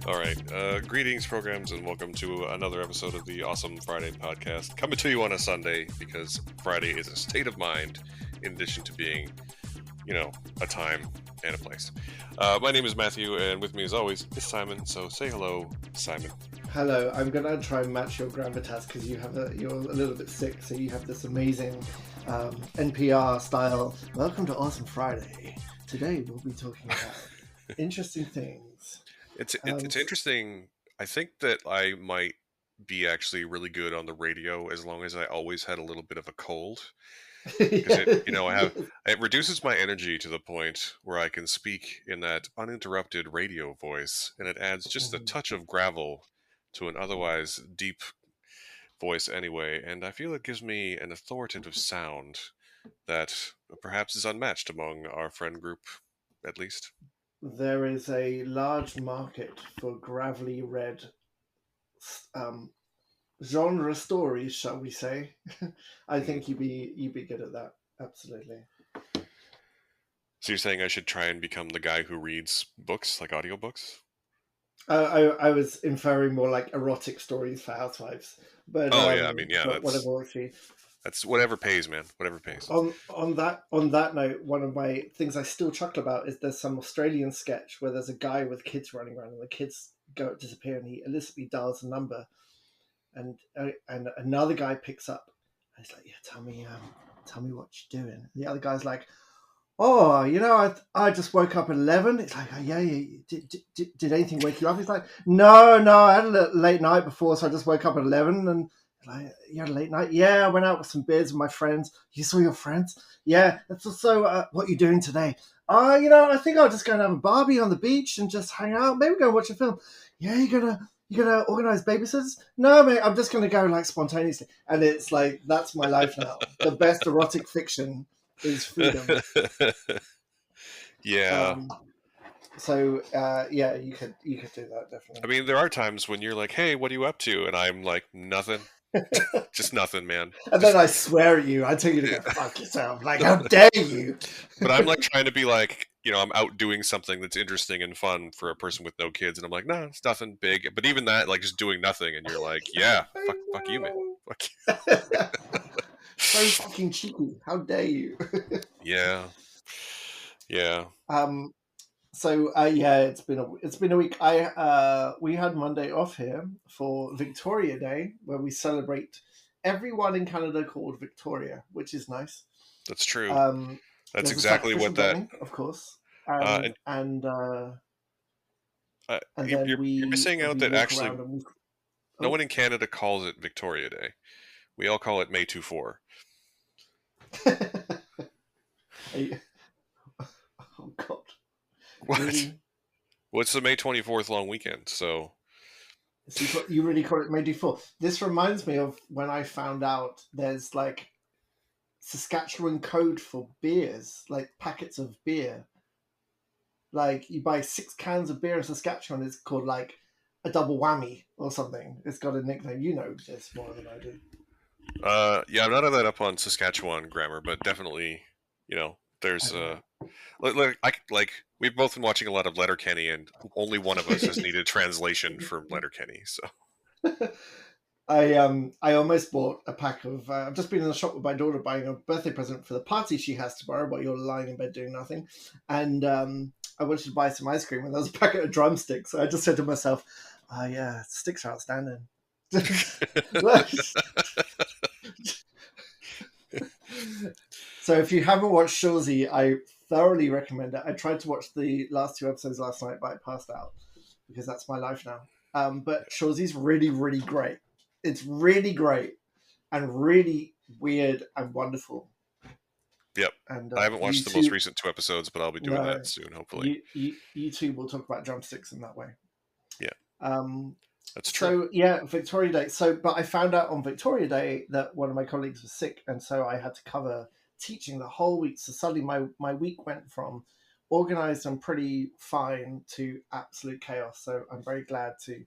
All right. Greetings, programs, and welcome to another episode of the Awesome Friday podcast. Coming to you on a Sunday because Friday is a state of mind in addition to being, a time and a place. My name is Matthew, and with me as always is Simon. So say hello, Simon. Hello, I'm gonna try and match your gravitas because you're a little bit sick, so you have this amazing NPR style. Welcome to Awesome Friday. Today we'll be talking about interesting things. It's interesting. I think that I might be actually really good on the radio as long as I always had a little bit of a cold. Because it reduces my energy to the point where I can speak in that uninterrupted radio voice, and it adds just a touch of gravel to an otherwise deep voice anyway, and I feel it gives me an authoritative sound that perhaps is unmatched among our friend group, at least. There is a large market for gravelly red genre stories, shall we say? I think you'd be good at that. Absolutely. So you're saying I should try and become the guy who reads books, like audiobooks? I was inferring more like erotic stories for housewives, but whatever works for you. That's whatever pays, man. Whatever pays. On that note, one of my things I still chuckle about is there's some Australian sketch where there's a guy with kids running around and the kids disappear and he illicitly dials a number, and another guy picks up and he's like, "Yeah, tell me what you're doing." And the other guy's like, "Oh, I just woke up at 11. It's like, "Oh, yeah. Did anything wake you up?" He's like, No, I had a late night before, so I just woke up at 11. And like, "You had a late night?" "Yeah, I went out with some beers with my friends." "You saw your friends?" "Yeah." "So, what are you doing today?" I think I'll just go and have a barbie on the beach and just hang out. Maybe go watch a film." "Yeah, you gonna organize babysitters?" "No, mate, I'm just gonna go like spontaneously." And it's like, that's my life now. The best erotic fiction is freedom. Yeah. You could do that, definitely. I mean, there are times when you're like, "Hey, what are you up to?" And I'm like, "Nothing." Just nothing, man. Then I swear at you. I tell you to go fuck yourself. Like, how dare you? But I'm like trying to be like, I'm out doing something that's interesting and fun for a person with no kids, and I'm like, "No, it's nothing big." But even that, like, just doing nothing, and you're like, "Yeah, fuck you, man. Fuck you." So fucking cheeky. How dare you? Yeah. It's been a week. We had Monday off here for Victoria Day, where we celebrate everyone in Canada called Victoria, which is nice. That's true. That's There's exactly what that. Burning, of course, You're missing out that actually no one in Canada calls it Victoria Day. We all call it May 24. Oh God! What? Really? What's the May 24th long weekend? So you really call it May 24th? This reminds me of when I found out there's like Saskatchewan code for beers, like packets of beer. Like, you buy 6 cans of beer in Saskatchewan, it's called like a double whammy or something. It's got a nickname. You know this more than I do. Yeah, I'm not on that up on Saskatchewan grammar, but definitely, there's we've both been watching a lot of Letterkenny, and only one of us has needed translation from Letterkenny. So I almost bought a pack of. I've just been in the shop with my daughter buying a birthday present for the party she has tomorrow, while you're lying in bed doing nothing, and I wanted to buy some ice cream, and there was a packet of drumsticks. So I just said to myself, "Oh yeah, sticks are outstanding." So if you haven't watched Shawsy, I thoroughly recommend it. I tried to watch the last 2 episodes last night, but I passed out because that's my life now. But Shawsy's really, really great. It's really great and really weird and wonderful. Yep. And I haven't watched the most recent 2 episodes, but I'll be doing that soon, hopefully. You two will talk about drumsticks in that way. Yeah. That's true. So, yeah, Victoria Day. But I found out on Victoria Day that one of my colleagues was sick, and so I had to cover teaching the whole week. So suddenly my week went from organized and pretty fine to absolute chaos. So I'm very glad to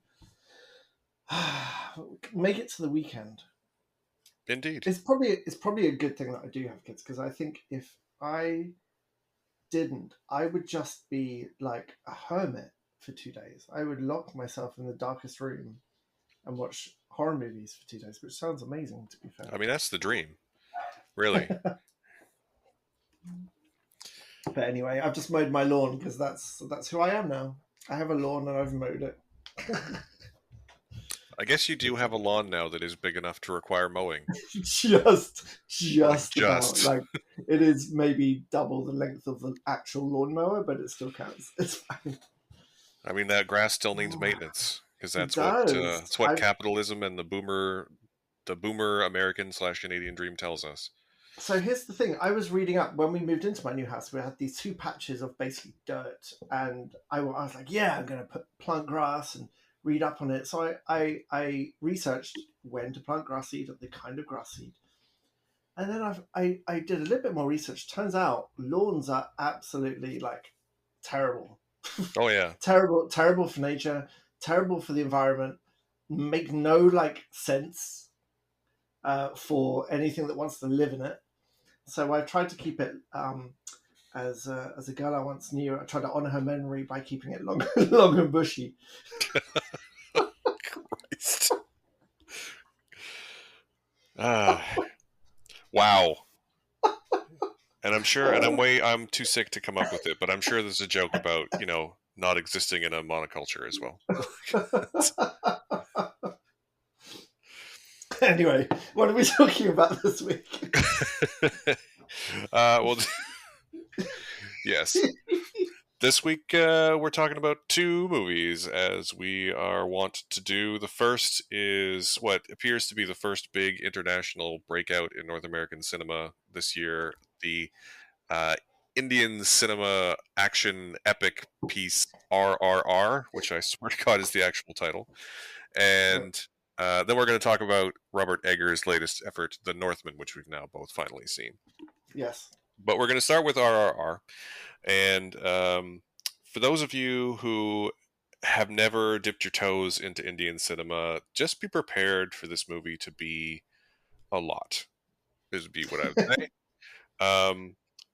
make it to the weekend. Indeed. It's probably a good thing that I do have kids, because I think if I didn't, I would just be like a hermit for 2 days. I would lock myself in the darkest room and watch horror movies for 2 days, which sounds amazing, to be I fair. mean, that's the dream, really. But anyway, I've just mowed my lawn because that's who I am now. I have a lawn and I've mowed it. I guess you do have a lawn now that is big enough to require mowing. Like, just about. just. Like, it is maybe double the length of the actual lawnmower, but it still counts. It's fine. I mean, that grass still needs maintenance because It that's does. what capitalism and the boomer American / Canadian dream tells us. So here's the thing. I was reading up when we moved into my new house. We had these two patches of basically dirt, and I was like, "Yeah, I'm going to plant grass and read up on it." So I researched when to plant grass seed, the kind of grass seed, and then I did a little bit more research. Turns out lawns are absolutely like terrible, Oh yeah. terrible for nature, terrible for the environment, make no like sense for anything that wants to live in it. So I've tried to keep it as a girl I once knew. I tried to honor her memory by keeping it long, long and bushy. Christ. Ah, wow. And I'm sure, and I'm too sick to come up with it, but I'm sure there's a joke about, not existing in a monoculture as well. Anyway, what are we talking about this week? Well, yes. This week, we're talking about two movies, as we are wont to do. The first is what appears to be the first big international breakout in North American cinema this year, the Indian cinema action epic piece RRR, which I swear to God is the actual title. And then we're going to talk about Robert Eggers' latest effort, The Northman, which we've now both finally seen. Yes. But we're going to start with RRR. And for those of you who have never dipped your toes into Indian cinema, just be prepared for this movie to be a lot. This would be what I would say.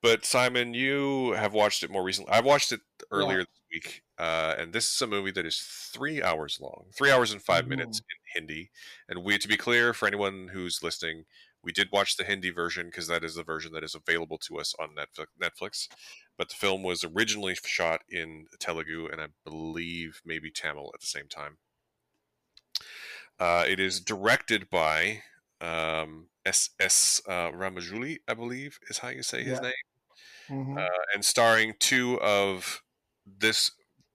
But Simon, you have watched it more recently. I've watched it Yeah. earlier this week, and this is a movie that is 3 hours long, 3 hours and 5 minutes in Hindi. And to be clear, for anyone who's listening, we did watch the Hindi version because that is the version that is available to us on Netflix. But the film was originally shot in Telugu and I believe maybe Tamil at the same time. It is directed by S. Rajamouli, I believe is how you say his name, and starring two this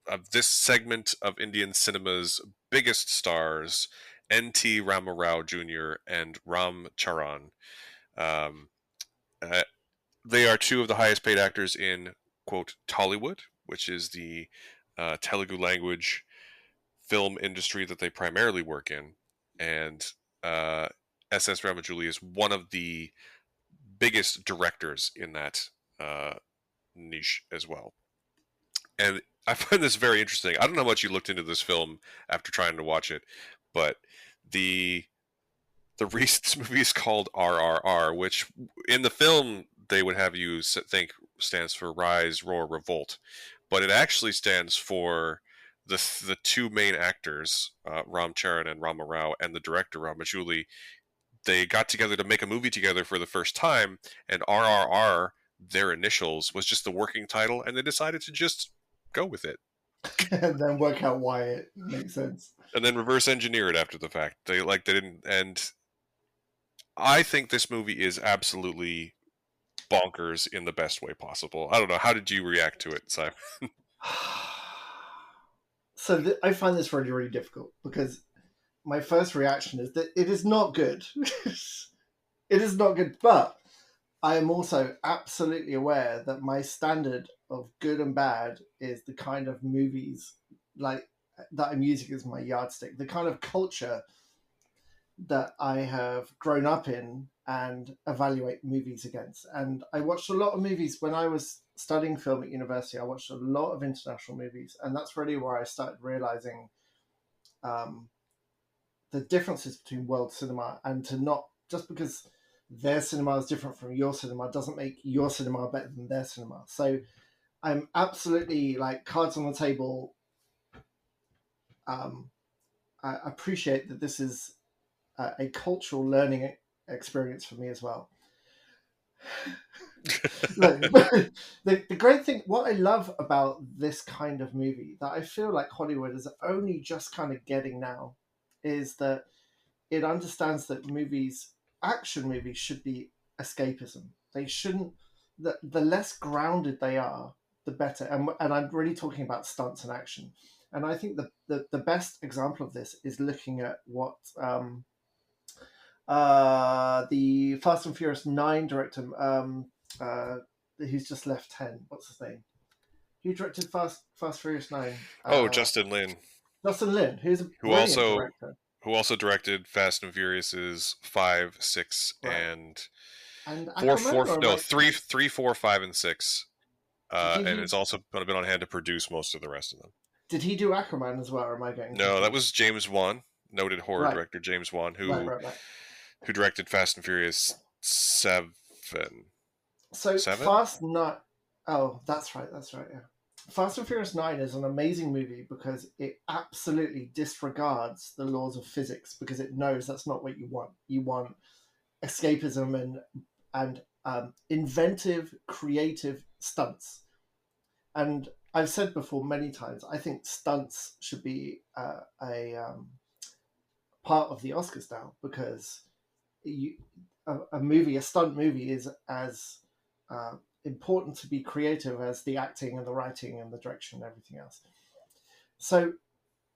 of this segment of Indian cinema's biggest stars, N.T. Rama Rao Jr. and Ram Charan. Um, uh, they are two of the highest paid actors in, quote, Tollywood, which is the Telugu language film industry that they primarily work in. And S.S. Rajamouli is one of the biggest directors in that niche as well. And I find this very interesting. I don't know how much you looked into this film after trying to watch it, but the this movie is called RRR, which in the film they would have you think stands for Rise, Roar, Revolt, but it actually stands for the two main actors, Ram Charan and Rama Rao, and the director Rajamouli. They got together to make a movie together for the first time, and RRR, their initials, was just the working title, and they decided to just go with it. And then work out why it makes sense. And then reverse engineer it after the fact. They didn't, and I think this movie is absolutely bonkers in the best way possible. I don't know. How did you react to it, Simon? So I find this really, really difficult because my first reaction is that it is not good. It is not good, but I am also absolutely aware that my standard of good and bad is the kind of movies like that I'm using as my yardstick, the kind of culture that I have grown up in and evaluate movies against. And I watched a lot of movies when I was studying film at university. I watched a lot of international movies, and that's really where I started realizing the differences between world cinema, and to not just because their cinema is different from your cinema doesn't make your cinema better than their cinema. So I'm absolutely like cards on the table um, I appreciate that this is a cultural learning experience for me as well. Look, the great thing, what I love about this kind of movie that I feel like Hollywood is only just kind of getting now, is that it understands that action movies, should be escapism. They shouldn't. The less grounded they are, the better. And I'm really talking about stunts and action. And I think the best example of this is looking at what the Fast and Furious 9 director, uh, who's just left 10. What's his name? Who directed Fast Furious 9? Oh, Justin Lin, Justin Lin, who's a who brilliant also director. who also directed Fast and Furiouses 5, 6, Right. and And 4, Aquaman, 4, or am no, I, 3, 4, 5, and 6. did And he it's also been on hand to produce most of the rest of them. did he do Aquaman as well, or am I getting No, that confused? was James Wan, noted horror Right, director James Wan, right, who right, right. directed Fast and Furious 7. So 7? Fast Nine. Oh, that's right, that's right. Yeah, Fast and Furious 9 is an amazing movie because it absolutely disregards the laws of physics, because it knows that's not what you want. You want escapism and inventive, creative stunts. And I've said before many times, I think stunts should be a part of the Oscars now, because you, a stunt movie, is as uh, important to be creative as the acting and the writing and the direction and everything else. So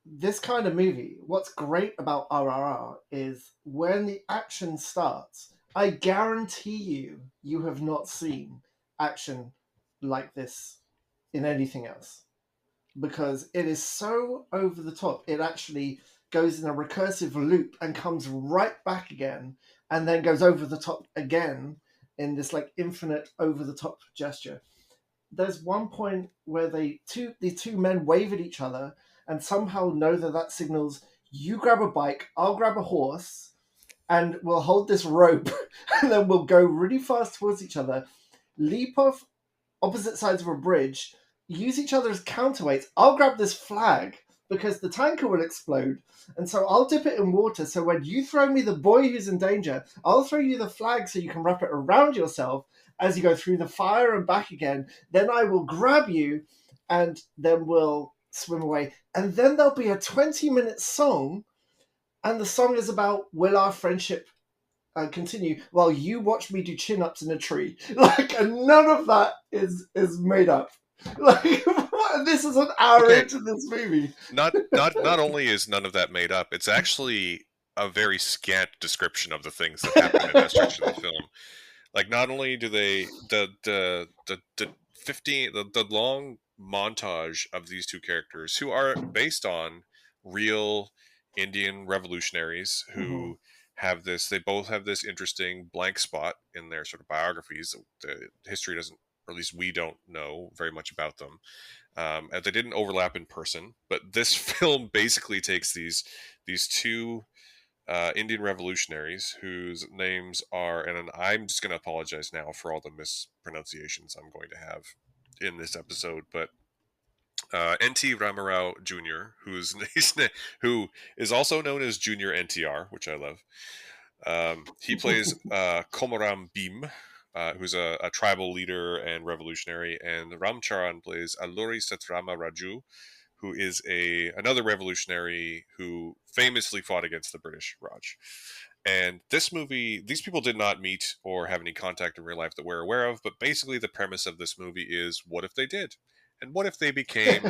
this kind of movie, what's great about RRR is when the action starts, I guarantee you have not seen action like this in anything else, because it is so over the top. It actually goes in a recursive loop and comes right back again, and then goes over the top again in this like infinite over the top gesture. There's one point where the two men wave at each other and somehow know that that signals, you grab a bike, I'll grab a horse, and we'll hold this rope, and then we'll go really fast towards each other, leap off opposite sides of a bridge, use each other as counterweights. I'll grab this flag because the tanker will explode. And so I'll dip it in water. So when you throw me the boy who's in danger, I'll throw you the flag so you can wrap it around yourself as you go through the fire and back again. Then I will grab you and then we'll swim away. And then there'll be a 20-minute song. And the song is about, will our friendship continue while you watch me do chin ups in a tree. Like, and none of that is made up. Like, this is an hour Okay, into this movie. not only is none of that made up, it's actually a very scant description of the things that happen in that stretch of the film. Like, not only do they the 15 the long montage of these two characters who are based on real Indian revolutionaries Mhm. who have this, they both have this interesting blank spot in their sort of biographies. The history doesn't, or at least we don't know very much about them, and they didn't overlap in person. But this film basically takes these two Indian revolutionaries whose names are, and I'm just going to apologize now for all the mispronunciations I'm going to have in this episode, but NT Rama Rao Jr., who is also known as Junior NTR, which I love. He plays Komaram Bhim, who's a tribal leader and revolutionary, and Ram Charan plays Alluri Satrama Raju, who is another revolutionary who famously fought against the British Raj. And this movie, these people did not meet or have any contact in real life that we're aware of, but basically the premise of this movie is, what if they did? And what if they became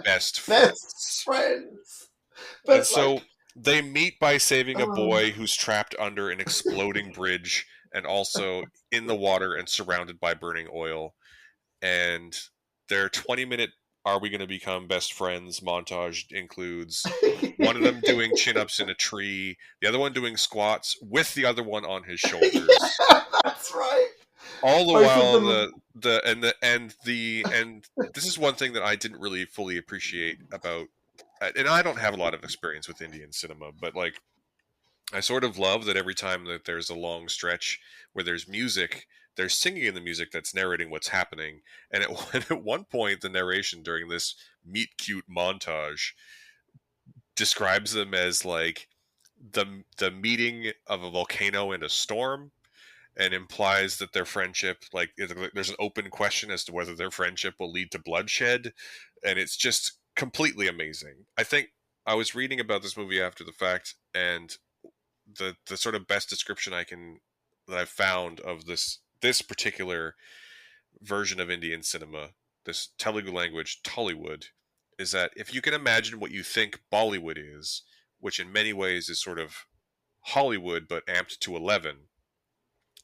best Best friends? friends, And but so like, they meet by saving a oh. boy who's trapped under an exploding bridge and also in the water and surrounded by burning oil. And their 20-minute "Are we going to become best friends" montage includes one of them doing chin-ups in a tree, the other one doing squats with the other one on his shoulders. Yeah, that's right. All the Both of while them. and this is one thing that I didn't really fully appreciate about, and I don't have a lot of experience with Indian cinema, but like, I sort of love that every time that there's a long stretch where there's music, there's singing in the music that's narrating what's happening. And at one point, the narration during this meet cute montage describes them as like the meeting of a volcano and a storm, and implies that their friendship, like, there's an open question as to whether their friendship will lead to bloodshed, and it's just completely amazing. I think I was reading about this movie after the fact, and the sort of best description that I've found of this particular version of Indian cinema, this Telugu language Tollywood, is that if you can imagine what you think Bollywood is, which in many ways is sort of Hollywood but amped to 11,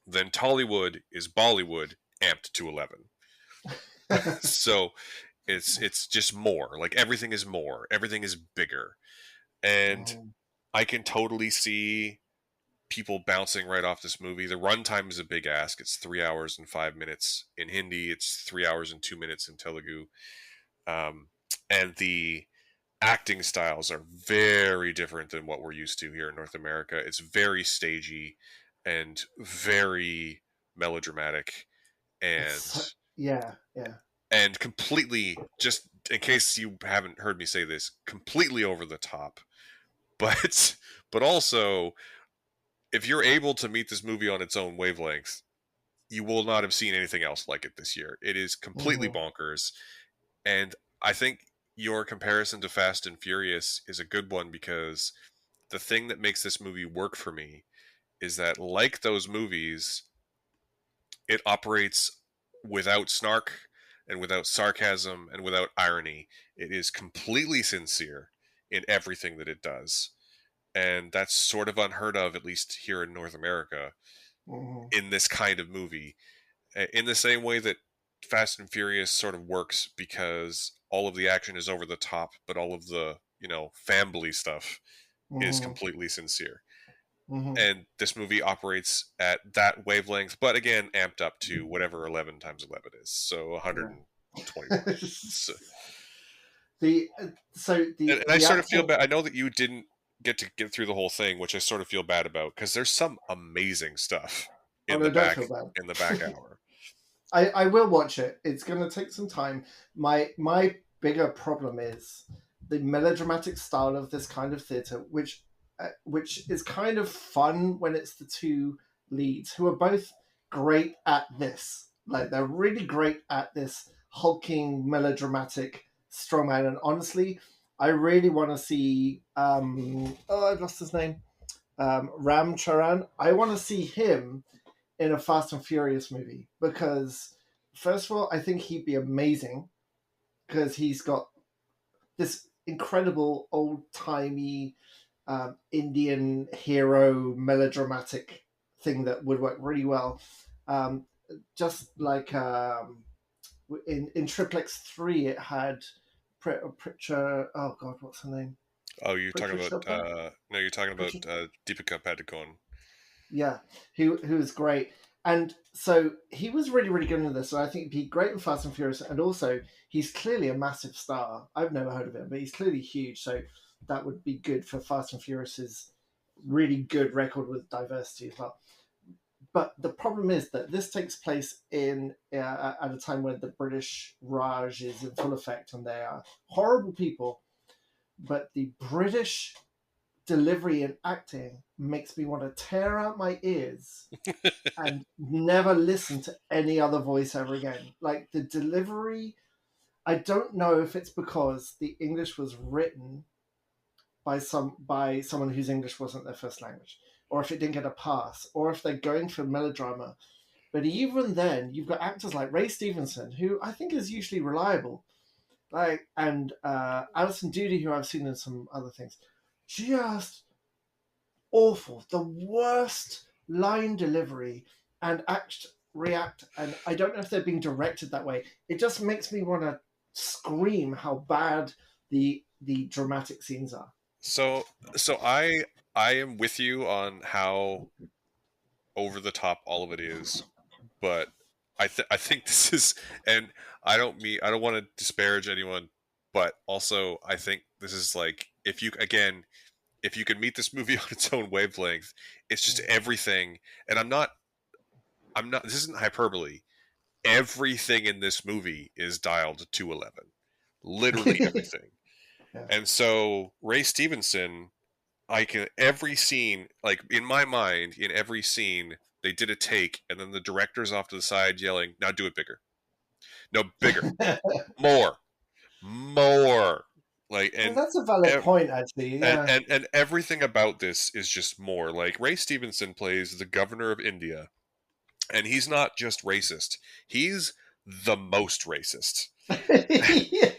then Tollywood is Bollywood amped to 11. So it's just more. Like, everything is more. Everything is bigger. And Mhm. I can totally see people bouncing right off this movie. The runtime is a big ask. It's 3 hours and 5 minutes in Hindi. It's 3 hours and 2 minutes in Telugu. Um, and the acting styles are very different than what we're used to here in North America. It's very stagey and very melodramatic, and Yeah, yeah. completely, just in case you haven't heard me say this, completely over the top. But also, if you're able to meet this movie on its own wavelength, you will not have seen anything else like it this year. It is completely Hmm. bonkers, and I think your comparison to Fast and Furious is a good one, because the thing that makes this movie work for me is that, like those movies, it operates without snark and without sarcasm and without irony. It is completely sincere in everything that it does. And that's sort of unheard of, at least here in North America, Hmm. in this kind of movie. In the same way that Fast and Furious sort of works because all of the action is over the top, but all of the, family stuff is Hmm. completely sincere. Hmm. And this movie operates at that wavelength, but again, amped up to whatever 11 times 11 is. So Yeah. 121. So, the so and I the sort of feel acting bad. I know that you didn't get to get through the whole thing, which I sort of feel bad about, because there's some amazing stuff oh in no, the don't back feel bad. in the back hour. I will watch it. It's going to take some time. My bigger problem is the melodramatic style of this kind of theatre, which is kind of fun when it's the two leads who are both great at this. Like, they're really great at this hulking melodramatic strongman. And honestly, I really want to see. Oh, I've lost his name. Ram Charan. I want to see him in a Fast and Furious movie because, first of all, I think he'd be amazing because he's got this incredible old timey Indian hero melodramatic thing that would work really well. Um, just like in Triple X3, it had Pritchard. Oh God, what's her name? Oh, you're talking Pritchard about Chopra. no, you're talking about Pritchard. Deepika Padukone. Yeah, who was great. And so he was really, really good in this. So I think he'd be great in Fast and Furious. And also, he's clearly a massive star. I've never heard of him, but he's clearly huge. So that would be good for Fast and Furious's really good record with diversity as well. But the problem is that this takes place in at a time when the British Raj is in full effect, and they are horrible people. But the British delivery and acting makes me want to tear out my ears and never listen to any other voice ever again. Like, the delivery, I don't know if it's because the English was written by someone whose English wasn't their first language, or if it didn't get a pass, or if they're going for melodrama. But even then, you've got actors like Ray Stevenson, who I think is usually reliable, like, and Alison Doody, who I've seen in some other things. Just awful, the worst line delivery and act react. And I don't know if they're being directed that way. It just makes me want to scream how bad the dramatic scenes are. So I am with you on how over the top all of it is, but I think this is, and I don't want to disparage anyone, but also I think this is like, if you can meet this movie on its own wavelength, it's just everything. And I'm not, this isn't hyperbole. Everything in this movie is dialed to 11. Literally everything. Yeah. And so Ray Stevenson, I can every scene, like in my mind, in every scene, they did a take, and then the director's off to the side yelling, "Now do it bigger, no bigger, more, more." Like Well, that's a valid point, actually. Yeah. and everything about this is just more. Like Ray Stevenson plays the governor of India, and he's not just racist; he's the most racist. Yes.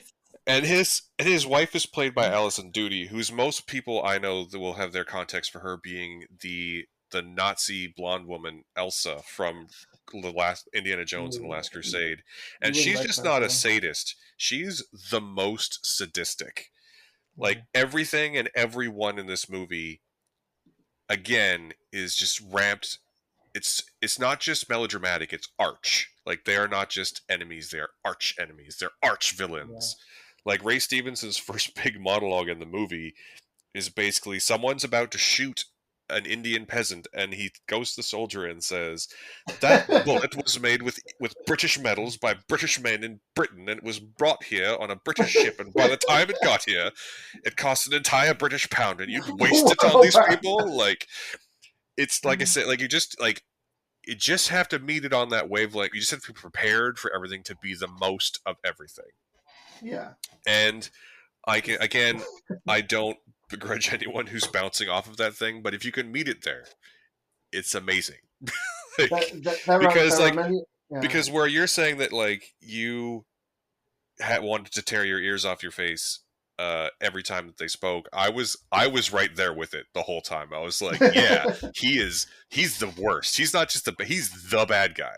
And his wife is played by Alison Doody, who's most people I know that will have their context for her being the Nazi blonde woman Elsa from the last Indiana Jones and the Ooh, Last Crusade. you And wouldn't she's just recognize not a her. sadist. She's the most sadistic. Like Mm. everything and everyone in this movie again is just ramped. It's not just melodramatic, it's arch. Like they are not just enemies, they're arch enemies, they're arch Yeah. villains. Like Ray Stevenson's first big monologue in the movie is basically someone's about to shoot an Indian peasant, and he goes to the soldier and says, "That bullet was made with British metals by British men in Britain, and it was brought here on a British ship. And by the time it got here, it cost an entire British pound, and you'd waste it on Wow, these man. people." Like it's like I said, like you just have to meet it on that wavelength. You just have to be prepared for everything to be the most of everything. Yeah. And I can again, I don't begrudge anyone who's bouncing off of that thing, but if you can meet it there, it's amazing. like because There are like many. Yeah. because where you're saying that like you had wanted to tear your ears off your face every time that they spoke, I was right there with it the whole time. I was like, yeah, he's the worst. He's not just he's the bad guy.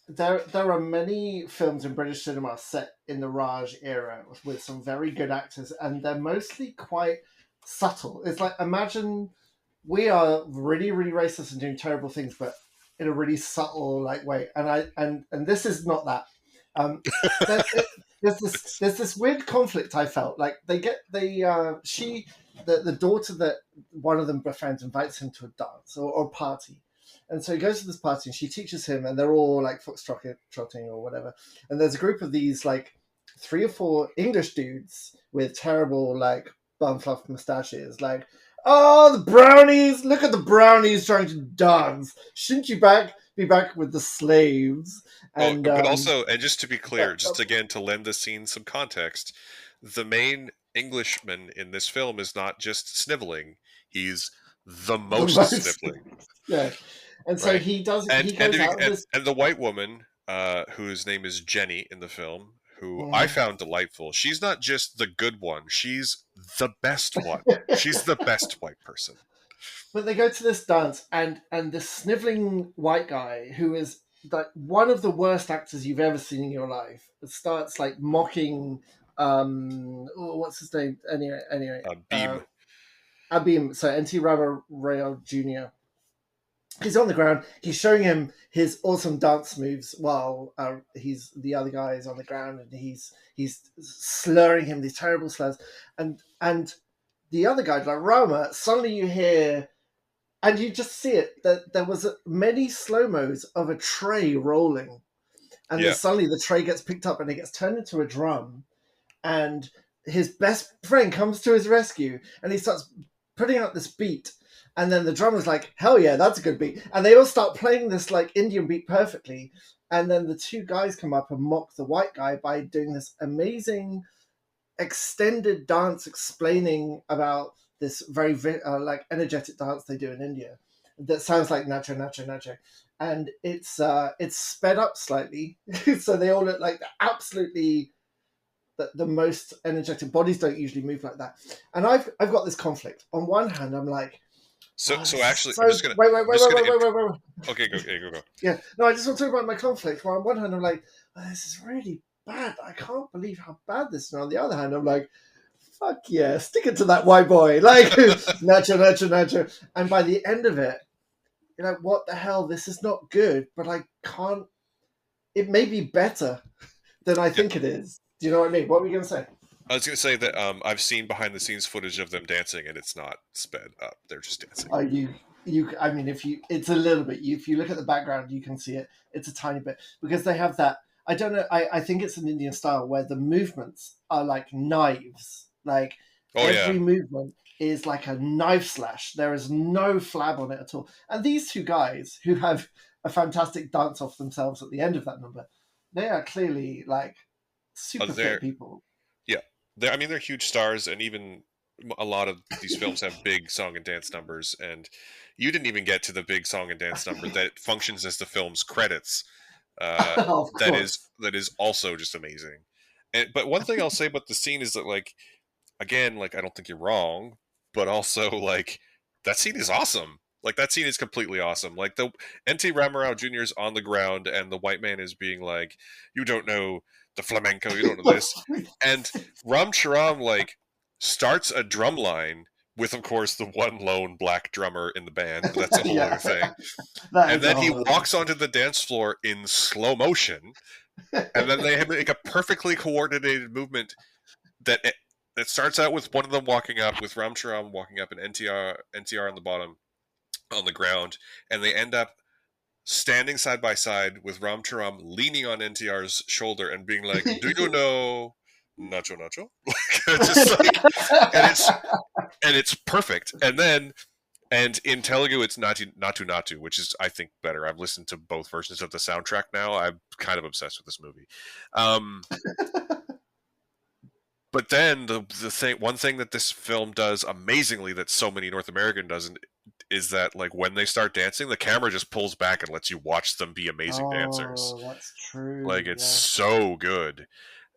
There are many films in British cinema set in the Raj era with some very good actors, and they're mostly quite subtle. It's like, imagine we are really, really racist and doing terrible things, but in a really subtle like way. And this is not that. Um, there, it, there's this weird conflict I felt like the daughter that one of them befriends invites him to a dance or party, and so he goes to this party and she teaches him, and they're all like foxtrotting or whatever. And there's a group of these like 3 or 4 English dudes with terrible like bum fluff mustaches, like, oh, the brownies! Look at the brownies trying to dance. Shouldn't you be back with the slaves? Oh, And but also, and just to be uh, clear, just again to lend the scene some context, the main Englishman in this film is not just sniveling; he's the the most most, sniveling, yeah. And so right? he does. And He and goes to be, out of this. and the white woman, whose name is Jenny in the film, who I Mhm. found delightful. She's not just the good one; she's the best one. She's the best white person. But they go to this dance, and this sniveling white guy who is like one of the worst actors you've ever seen in your life starts like mocking. What's his name? Beam. Abim. So NT Rama Rao Jr. He's on the ground. He's showing him his awesome dance moves while he's the other guy is on the ground, and he's slurring him these terrible slurs, and the other guy like Rama. Suddenly you hear, and you just see it, that there was many slow mos of a tray rolling, and then Yeah. suddenly the tray gets picked up and it gets turned into a drum, and his best friend comes to his rescue, and he starts putting out this beat, and then the drummer's like, hell yeah, that's a good beat, and they all start playing this like Indian beat perfectly, and then the 2 guys come up and mock the white guy by doing this amazing extended dance explaining about this very like energetic dance they do in India that sounds like nacho nacho nacho, and it's sped up slightly so they all look like absolutely the most energetic. Bodies don't usually move like that, and I've got this conflict. On one hand, I'm like, So oh, so this is actually, so I'm just gonna. wait. Okay, go, okay, go. Yeah, no, I just want to talk about my conflict. Where on one hand, I'm like, oh, this is really bad. I can't believe how bad this is. And on the other hand, I'm like, fuck yeah, stick it to that white boy. Like, nacho, nacho, nacho. And by the end of it, you're like, what the hell? This is not good, but I can't. It may be better than I Yeah, think it is. Do you know what I mean? What were you going to say? I was gonna say that I've seen behind the scenes footage of them dancing, and it's not sped up. They're just dancing. Are you? I mean, if you, it's a little bit. If you look at the background, you can see it. It's a tiny bit because they have that. I don't know. I think it's an Indian style where the movements are like knives. Like Oh yeah. Every movement is like a knife slash. There is no flab on it at all. And these two guys, who have a fantastic dance off themselves at the end of that number, they are clearly like super fit They're people. yeah. I mean, they're huge stars, and even a lot of these films have big song and dance numbers. And you didn't even get to the big song and dance number that functions as the film's credits. Uh, Of course. that is also just amazing. And but one thing I'll say about the scene is that, like, again, like, I don't think you're wrong, but also, like, that scene is awesome. Like, that scene is completely awesome. Like, the NT Rama Rao Jr. is on the ground, and the white man is being like, "You don't know the flamenco, you don't know this," and Ram Charam, like, starts a drum line with, of course, the one lone black drummer in the band, but that's a whole other Yeah, thing. that And is a then he whole other walks onto the dance floor in slow motion, and then they make a perfectly coordinated movement that that starts out with one of them walking up, with Ram Charam walking up, and NTR on the bottom on the ground, and they end up standing side by side with Ram Charam leaning on NTR's shoulder and being like, "Do you know Nacho Nacho?" It's just like, and it's perfect. And in Telugu, it's Natu Natu, which is, I think, better. I've listened to both versions of the soundtrack now. I'm kind of obsessed with this movie. Um, but then one thing that this film does amazingly that so many North American doesn't is that, like, when they start dancing, the camera just pulls back and lets you watch them be amazing dancers. Oh, that's Like, true. it's Yeah. so good.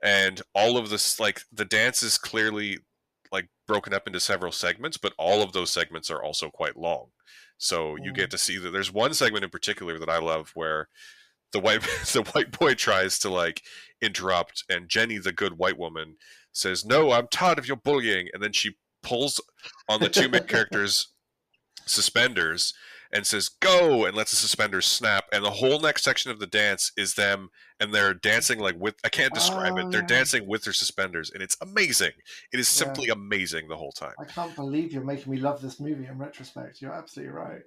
And all of this, like, the dance is clearly, like, broken up into several segments, but all of those segments are also quite long. So you get Mm. to see that there's one segment in particular that I love where the white the white boy tries to, like, interrupt, and Jenny, the good white woman, says, "No, I'm tired of your bullying," and then she pulls on the two main characters' suspenders and says, "Go," and lets the suspenders snap, and the whole next section of the dance is them, and they're dancing, like, with, I can't describe it, Oh they're yeah, dancing with their suspenders, and it's amazing. It is yeah. simply amazing the whole time. I can't believe you're making me love this movie in retrospect. You're absolutely right.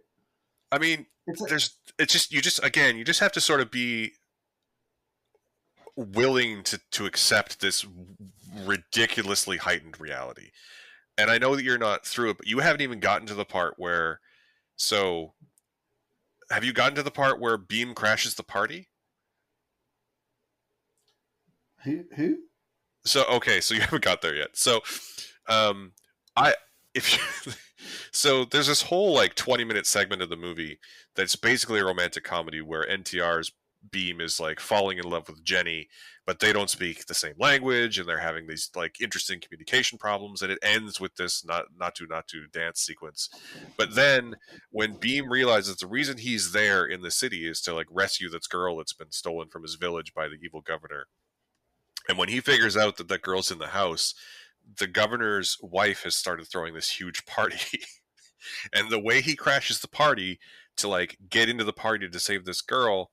I mean, It's a, it's just, again, you just have to sort of be willing to accept this ridiculously heightened reality. And I know that you're not through it, but you haven't even gotten to the part where, so have you gotten to the part where Beam crashes the party? who? So okay, so you haven't got there yet. So um I if you, so there's this whole, like, 20-minute segment of the movie that's basically a romantic comedy where NTR's Beam is, like, falling in love with Jenny, but they don't speak the same language, and they're having these, like, interesting communication problems, and it ends with this not to dance sequence. But then when Beam realizes the reason he's there in the city is to, like, rescue this girl that's been stolen from his village by the evil governor, and when he figures out that that girl's in the house, the governor's wife has started throwing this huge party. And the way he crashes the party to, like, get into the party to save this girl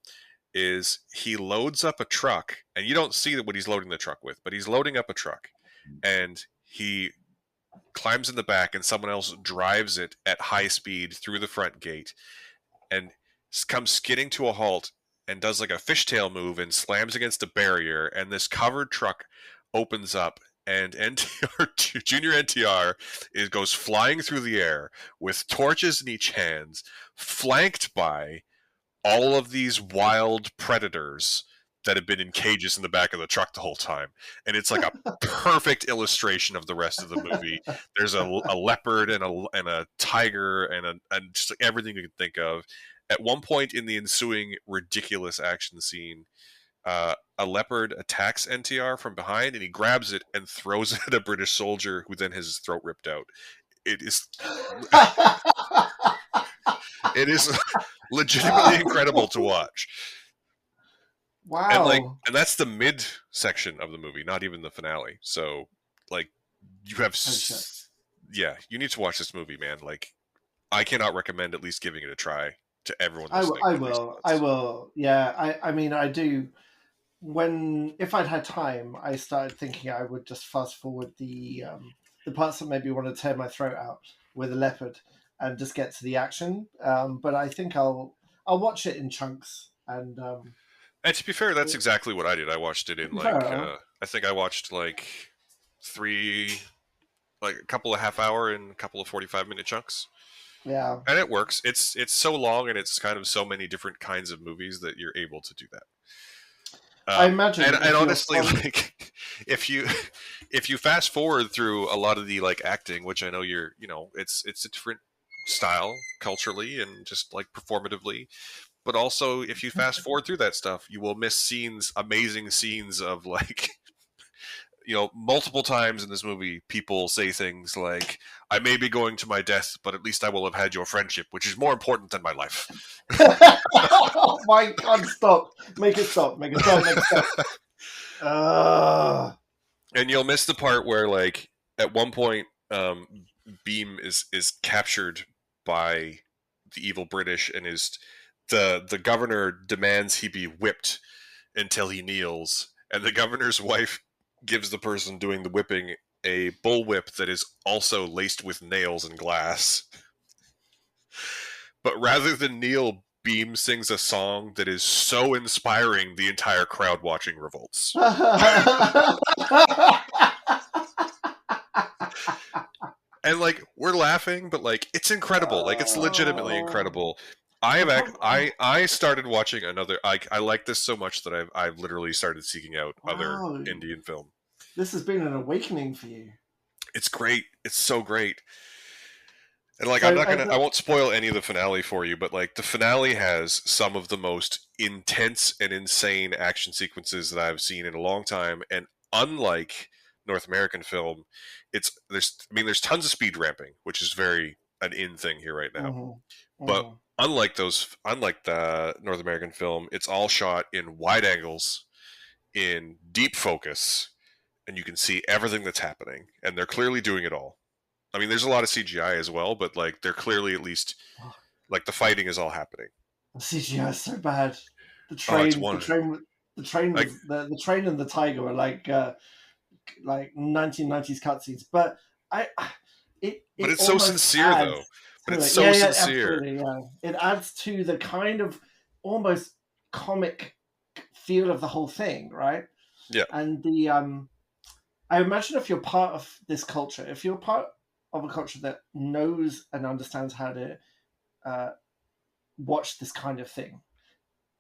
is he loads up a truck, and you don't see what he's loading the truck with, but he's loading up a truck, and he climbs in the back, and someone else drives it at high speed through the front gate, and comes skidding to a halt, and does, like, a fishtail move and slams against a barrier, and this covered truck opens up, and NTR Junior NTR goes flying through the air with torches in each hands, flanked by all of these wild predators that have been in cages in the back of the truck the whole time. And it's like a perfect illustration of the rest of the movie. There's a leopard and a tiger and just, like, everything you can think of. At one point in the ensuing ridiculous action scene, a leopard attacks NTR from behind, and he grabs it and throws it at a British soldier, who then has his throat ripped out. It is it is legitimately incredible to watch. And, like, Wow. and that's the mid section of the movie, not even the finale. So, like, you have Oh shit. yeah, you need to watch this movie, man. Like, I cannot recommend at least giving it a try to everyone I, listening, I at least will. I once. will. Yeah. I mean, I do. When if I'd had time, I started thinking I would just fast forward the parts that maybe want to tear my throat out with a leopard and just get to the action. But I think I'll watch it in chunks and And to be fair, that's exactly what I did. I watched it in, fair like, enough. I think I watched, like, three like a couple of half hour and a couple of 45-minute chunks, Yeah. and it works. It's so long and it's kind of so many different kinds of movies that you're able to do that. I And imagine and if you're honestly, from. like if you if you fast forward through a lot of the like acting, which I know it's a different style culturally and just like performatively, but also if you fast forward through that stuff, you will miss scenes, amazing scenes of like multiple times in this movie, people say things like, "I may be going to my death, but at least I will have had your friendship, which is more important than my life." Oh my God! Stop! Make it stop! Make it stop! Make it stop! Uh, And you'll miss the part where, like, at one point, Beam is captured by the evil British, and is the governor demands he be whipped until he kneels, and the governor's wife gives the person doing the whipping a bullwhip that is also laced with nails and glass. But rather than kneel, Beam sings a song that is so inspiring the entire crowd watching revolts. And like we're laughing, but like it's incredible. Like it's legitimately oh, incredible. I the have problem. I started watching another. I like this so much that I've literally started seeking out other Wow, Indian film. this has been an awakening for you. It's great. It's so great. And like So, I won't spoil any of the finale for you, but like the finale has some of the most intense and insane action sequences that I've seen in a long time. And unlike North American film, there's tons of speed ramping, which is very an in thing here right now. mhm, But mhm. unlike the North American film, it's all shot in wide angles, in deep focus, and you can see everything that's happening. And they're clearly doing it all. I mean, there's a lot of CGI as well, but like they're clearly at least Oh, like the fighting is all happening. the CGI is so bad. The Oh, it's train, the one train, the train like, was the train and the tiger were like 1990s cutscenes, but I but it it's so almost sincere though. adds But to it's it. so Yeah, yeah, sincere. absolutely, yeah. It adds to the kind of almost comic feel of the whole thing, right? Yeah, And the I imagine if you're part of this culture, if you're part of a culture that knows and understands how to uh, watch this kind of thing,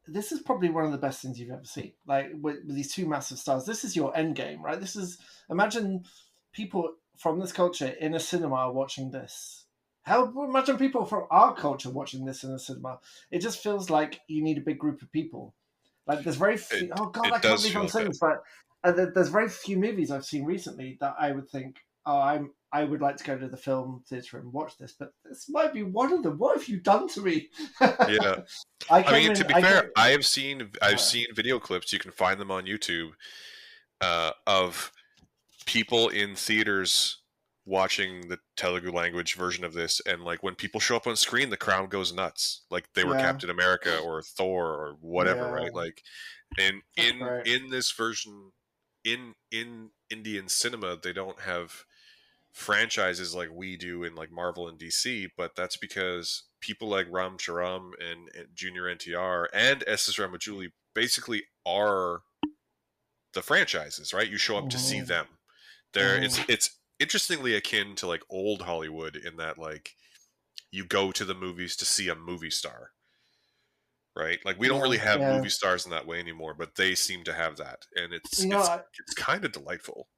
this is probably one of the best things you've ever seen. Like with these two massive stars, this is your end game, right? This is imagine people from this culture in a cinema watching this. How imagine people from our culture watching this in a cinema? It just feels like you need a big group of people. Like there's very few. it Oh God, I it can't does believe feel I'm like saying that. this, but there's very few movies I've seen recently that I would think, oh, I would like to go to the film theater and watch this, but this might be one of them. What have you done to me? Yeah, I I came mean, to in. be I fair, came. I've seen video clips. You can find them on YouTube, of people in theaters watching the Telugu language version of this, and like when people show up on screen, the crowd goes nuts, like they were Yeah, Captain America or Thor or whatever, yeah, right? Like, and that's in great. in this version, in Indian cinema, they don't have franchises like we do in like Marvel and DC, but that's because people like Ram Charam and Junior NTR and SS Rajamouli basically are the franchises, right? You show up to see Hmm. them. There, Hmm. it's interestingly akin to like old Hollywood in that like you go to the movies to see a movie star, right? Like we don't Yeah, really have yeah. movie stars in that way anymore, but they seem to have that, and it's You know, it's it's kind of delightful.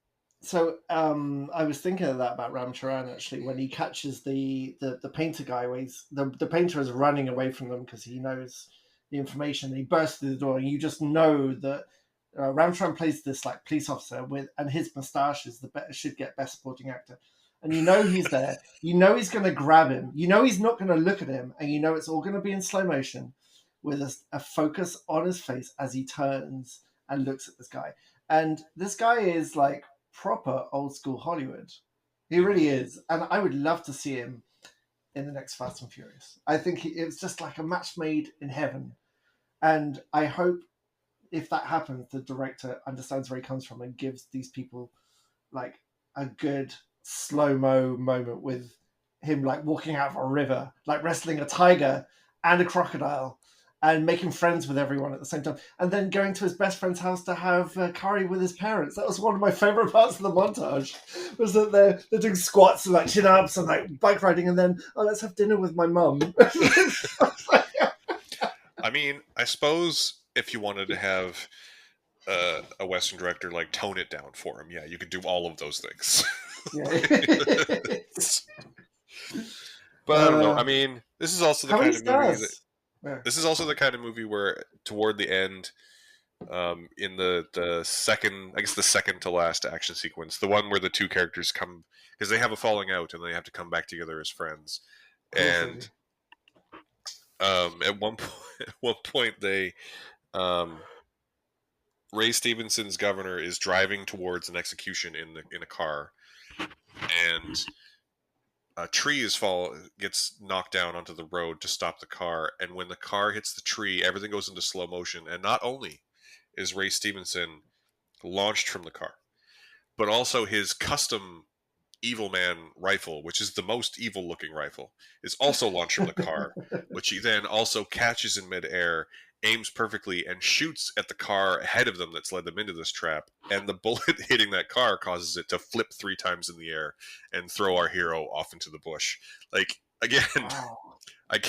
so I was thinking of that about Ram Charan actually when he catches the painter guy. Where the painter is running away from them because he knows the information. And he bursts through the door, and you just know that Ram Charan plays this like police officer with, and his moustache is should get best supporting actor. And you know he's there. You know he's going to grab him. You know he's not going to look at him, and you know it's all going to be in slow motion with a focus on his face as he turns and looks at this guy. And this guy is like proper old school Hollywood. He Hmm. really is, and I would love to see him in the next Fast and Furious. I think it's just like a match made in heaven, and I hope if that happens, the director understands where he comes from and gives these people like a good slow mo moment with him like walking out of a river, like wrestling a tiger and a crocodile. and making friends with everyone at the same time, and then going to his best friend's house to have curry with his parents. That was one of my favorite parts of the montage. Was that they're doing squats and like chin ups and like bike riding, and then let's have dinner with my mum. I mean, I suppose if you wanted to have a Western director like tone it down for him, yeah, you could do all of those things. Yeah. But I don't know. I mean, this is also the How many kind of movie that stars? Yeah. this is also the kind of movie where toward the end, in the second, I guess the second to last action sequence, the one where the two characters come because they have a falling out and they have to come back together as friends, Of course they do. and at one point, at one point they um, Ray Stevenson's governor is driving towards an execution in a car, and a tree gets knocked down onto the road to stop the car, and when the car hits the tree, everything goes into slow motion, and not only is Ray Stevenson launched from the car, but also his custom Evil Man rifle, which is the most evil looking rifle, is also launched from the car, which he then also catches in midair, aims perfectly, and shoots at the car ahead of them that's led them into this trap. And the bullet hitting that car causes it to flip 3 times in the air and throw our hero off into the bush. Like, again, Wow. I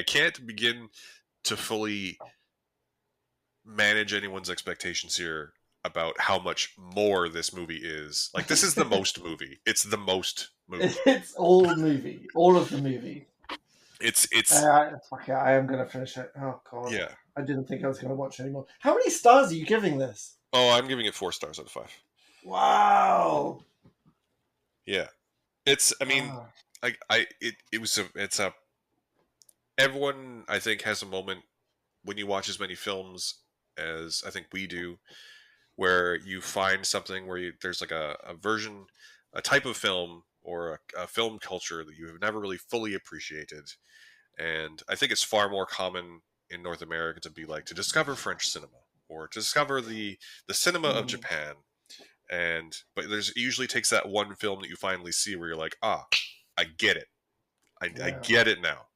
can't begin to fully manage anyone's expectations here about how much more this movie is. Like, this is the most movie. It's the most movie. It's all movie, all of the movie. It's Fuck it, I am going to finish it. Oh, God. yeah. I didn't think I was going to watch anymore. How many stars are you giving this? Oh, I'm giving it 4 stars out of 5. Wow. Yeah. It's I mean, Ah, it's a everyone I think has a moment when you watch as many films as I think we do where you find something where there's like a version, a type of film or a film culture that you have never really fully appreciated. And I think it's far more common in North America to be like to discover French cinema or to discover the cinema of hmm, Japan. And but there's it usually takes that one film that you finally see where you're like, I get it. I yeah. get it now.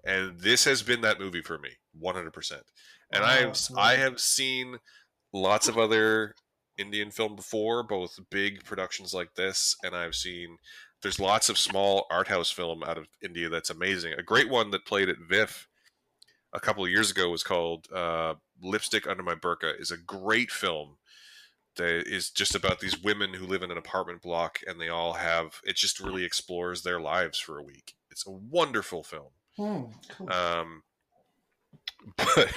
And this has been that movie for me, 100%. And Wow, that's I amazing. have seen lots of other Indian film before, both big productions like this, and there's lots of small art house film out of India that's amazing. A great one that played at VIF a couple of years ago was called Lipstick Under My Burqa. Is a great film that is just about these women who live in an apartment block, and they all have it just really explores their lives for a week. It's a wonderful film. Cool. Um, but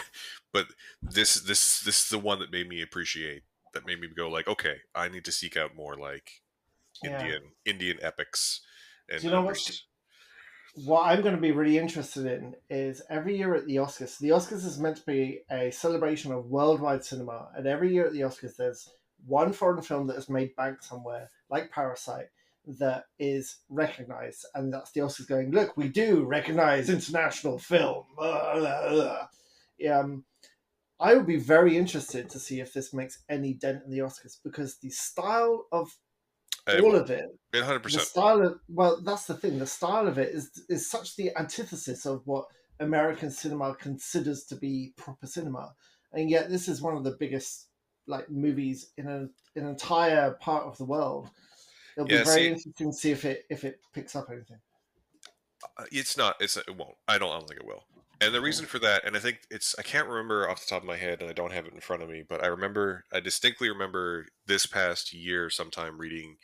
but this is the one that made me appreciate that made me go like, okay, I need to seek out more like Yeah. Indian epics Do and you know what I'm going to be really interested in is every year at the Oscars. The Oscars is meant to be a celebration of worldwide cinema, and every year at the Oscars, there's one foreign film that has made bank somewhere, like Parasite, that is recognized, and that's the Oscars going, look, we do recognize international film. Um, I would be very interested to see if this makes any dent in the Oscars because the style of it all will. of it, It the 100%. style of, well, that's the thing, the style of it is such the antithesis of what American cinema considers to be proper cinema, and yet this is one of the biggest like movies in an entire part of the world. It'll be Yeah, very see, interesting to see if it picks up anything. it's not. It won't. I don't think it will. And the reason for that, and I think I can't remember off the top of my head, and I don't have it in front of me, but I distinctly remember this past year sometime reading,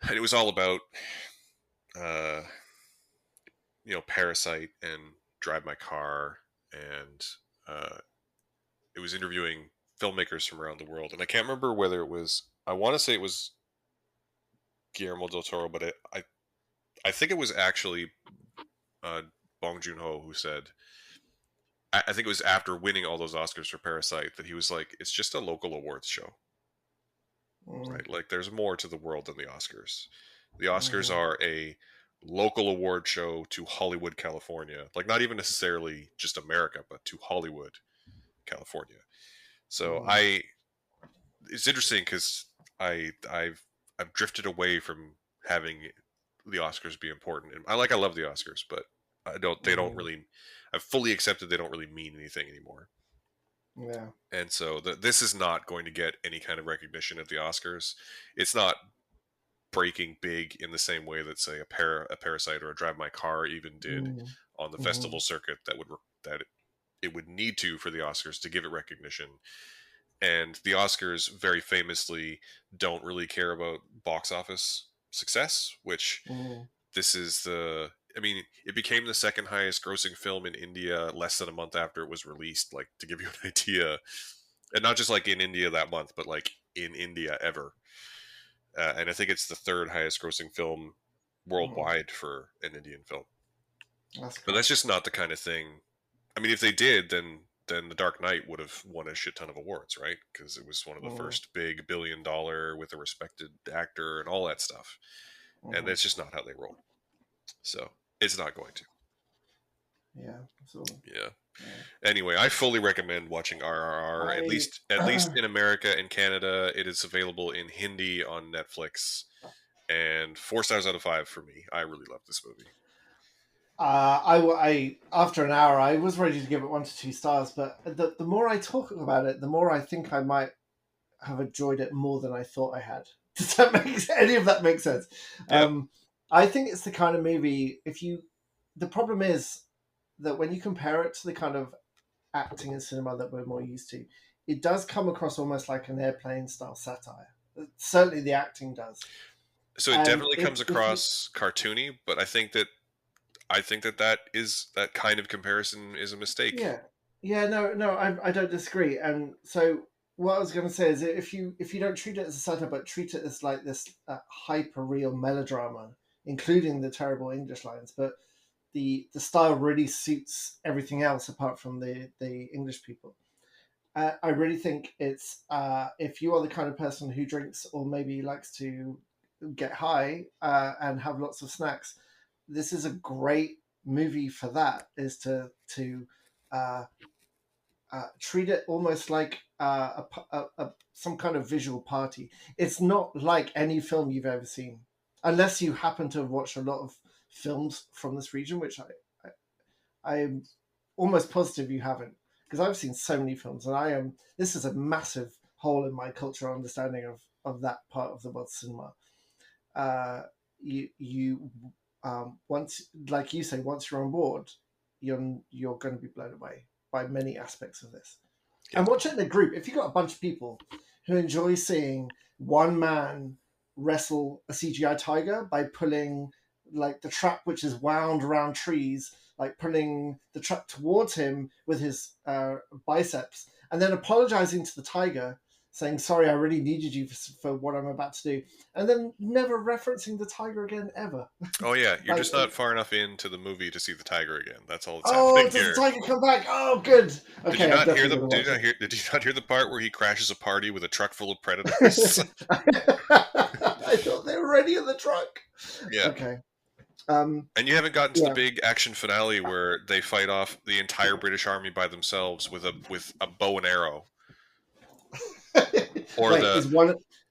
and it was all about, uh, Parasite and Drive My Car, and uh, it was interviewing filmmakers from around the world, and I can't remember whether it was. I want to say it was Guillermo del Toro, but I think it was actually uh, Bong Joon Ho who said. I think it was after winning all those Oscars for Parasite that he was like, "It's just a local awards show, Mm, right? Like, there's more to the world than the Oscars. The Oscars mhm, are a local award show to Hollywood, California. Like, not even necessarily just America, but to Hollywood, California." So mhm, it's interesting because I've drifted away from having the Oscars be important. And I love the Oscars, but they don't mhm. really. I've fully accepted they don't really mean anything anymore. Yeah. And so this is not going to get any kind of recognition at the Oscars. It's not breaking big in the same way that, say, a Parasite or a Drive My Car even did Mm. on the Hmm. festival circuit that it would need to for the Oscars to give it recognition. And the Oscars very famously don't really care about box office success, which Mm. this is the I mean, it became the second highest grossing film in India less than a month after it was released, like to give you an idea. And not just like in India that month, but like in India ever. And I think it's the third highest grossing film Mm. worldwide for an Indian film. That's But that's class. just not the kind of thing. I mean, if they did, then The Dark Knight would have won a shit ton of awards, right? Because it was one of the Mm. first big $1 billion with a respected actor and all that stuff. And Hmm. that's just not how they roll. So it's not going to. Yeah. So Yeah. yeah. Anyway, I fully recommend watching RRR. I At least in America and Canada, it is available in Hindi on Netflix. And 4 stars out of 5 for me. I really love this movie. after an hour, I was ready to give it 1 to 2 stars, but the more I talk about it, the more I think I might have enjoyed it more than I thought I had. Does that make any of that make sense? Yeah. I think it's the kind of movie. The problem is that when you compare it to the kind of acting in cinema that we're more used to, it does come across almost like an airplane style satire. Certainly, the acting does. So it And definitely comes if you, across cartoony, but I think that kind of comparison is a mistake. yeah, yeah, no, I don't disagree. And so what I was going to say is that if you don't treat it as a satire, but treat it as like this hyper real melodrama, including the terrible English lines, but the style really suits everything else apart from the English people. I really think it's if you are the kind of person who drinks or maybe likes to get high and have lots of snacks, this is a great movie for that. Is to uh, treat it almost like some kind of visual party. It's not like any film you've ever seen, unless you happen to have watched a lot of films from this region, which I'm almost positive you haven't, because I've seen so many films, and I am. This is a massive hole in my cultural understanding of that part of the world cinema. You once, like you say, once you're on board, you're going to be blown away by many aspects of this. Yeah. And watch it in a group. If you've got a bunch of people who enjoy seeing one man wrestle a CGI tiger by pulling like the trap which is wound around trees, like pulling the trap towards him with his biceps, and then apologizing to the tiger, saying, "Sorry, I really needed you for what I'm about to do," and then never referencing the tiger again ever. Oh yeah, you're Like, just not far enough into the movie to see the tiger again. That's all that's oh, happening does the here. tiger come back? Oh, good. Did you Okay, I'm not hear definitely the? going to watch it. Did you not hear the part where he crashes a party with a truck full of predators? I thought they were already in the truck. Yeah. Okay. And you haven't gotten to the Yeah. big action finale where they fight off the entire British army by themselves with a bow and arrow, or Wait, the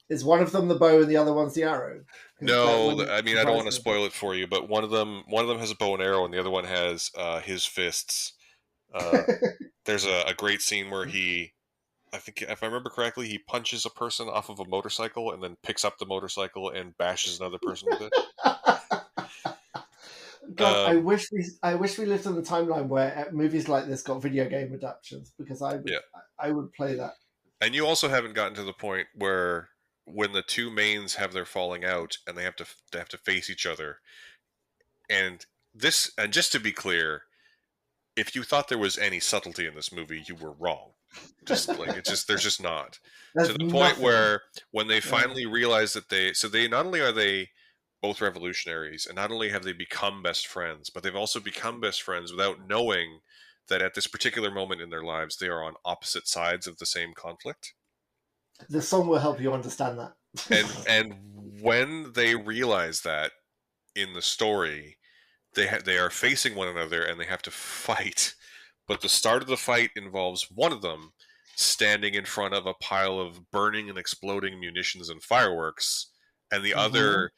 is one of them the bow and the other one's the arrow? Because that no. wouldn't I mean, I don't surprise want to me a bit. spoil it for you, but one of them has a bow and arrow, and the other one has his fists. Uh, there's a great scene where I think if I remember correctly, he punches a person off of a motorcycle and then picks up the motorcycle and bashes another person with it. God, Um, I wish we lived in the timeline where movies like this got video game adaptations, because yeah, I would play that. and you also haven't gotten to the point where when the two mains have their falling out and they have to face each other. And just to be clear, if you thought there was any subtlety in this movie, you were wrong. Just like it's just there's just not, to There's the point nothing. where when they Yeah. finally realize that they not only are they both revolutionaries and not only have they become best friends, but they've also become best friends without knowing that at this particular moment in their lives they are on opposite sides of the same conflict. The song will help you understand that. And when they realize that in the story, they are facing one another and they have to fight. But the start of the fight involves one of them standing in front of a pile of burning and exploding munitions and fireworks, and the Hmm. other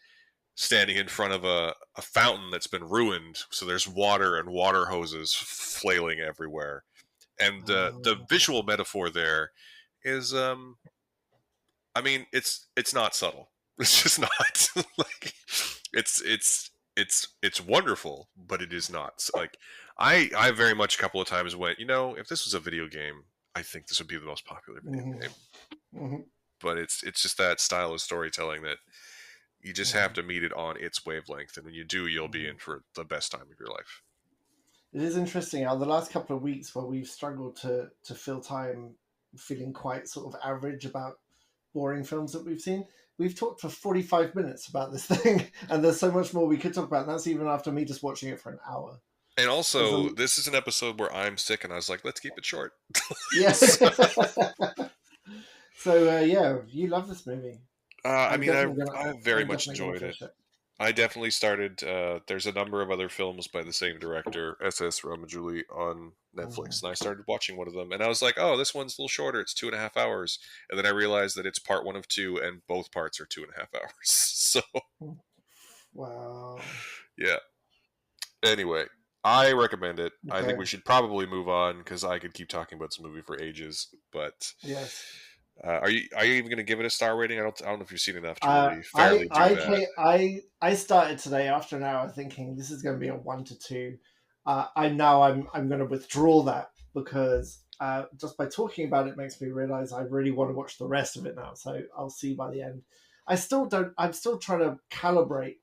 standing in front of a fountain that's been ruined. So there's water and water hoses flailing everywhere. And the Oh. visual metaphor there is, I mean, it's not subtle. It's just not. Like, it's wonderful, but it is not. Like, I very much a couple of times went, if this was a video game, I think this would be the most popular video Mhm. game. Mhm. But it's just that style of storytelling that you just have Mhm. to meet it on its wavelength, and when you do, you'll be Mhm. in for the best time of your life. It is interesting how the last couple of weeks where we've struggled to fill time feeling quite sort of average about boring films that we've seen, we've talked for 45 minutes about this thing, and there's so much more we could talk about, and that's even after me just watching it for an hour. And There's a also, this is an episode where I'm sick, and I was like, let's keep it short. yeah. So, So yeah, you love this movie. I mean, I very I'm much definitely gonna enjoyed it. finish it. I definitely started. There's a number of other films by the same director, S.S. Rajamouli, on Mhm. Netflix, and I started watching one of them, and I was like, "Oh, this one's a little shorter. It's 2.5 hours." And then I realized that it's part one of two, and both parts are 2.5 hours. So Wow. yeah. Anyway, I recommend it. I think we Okay. should probably move on because I could keep talking about this movie for ages. But Yes. are you even going to give it a star rating? I don't know if you've seen enough to really fairly do I that. came, I started today after an hour thinking this is going to be a 1 to 2. I'm going to withdraw that because just by talking about it makes me realize I really want to watch the rest of it now. So I'll see by the end. I still don't. I'm still trying to calibrate.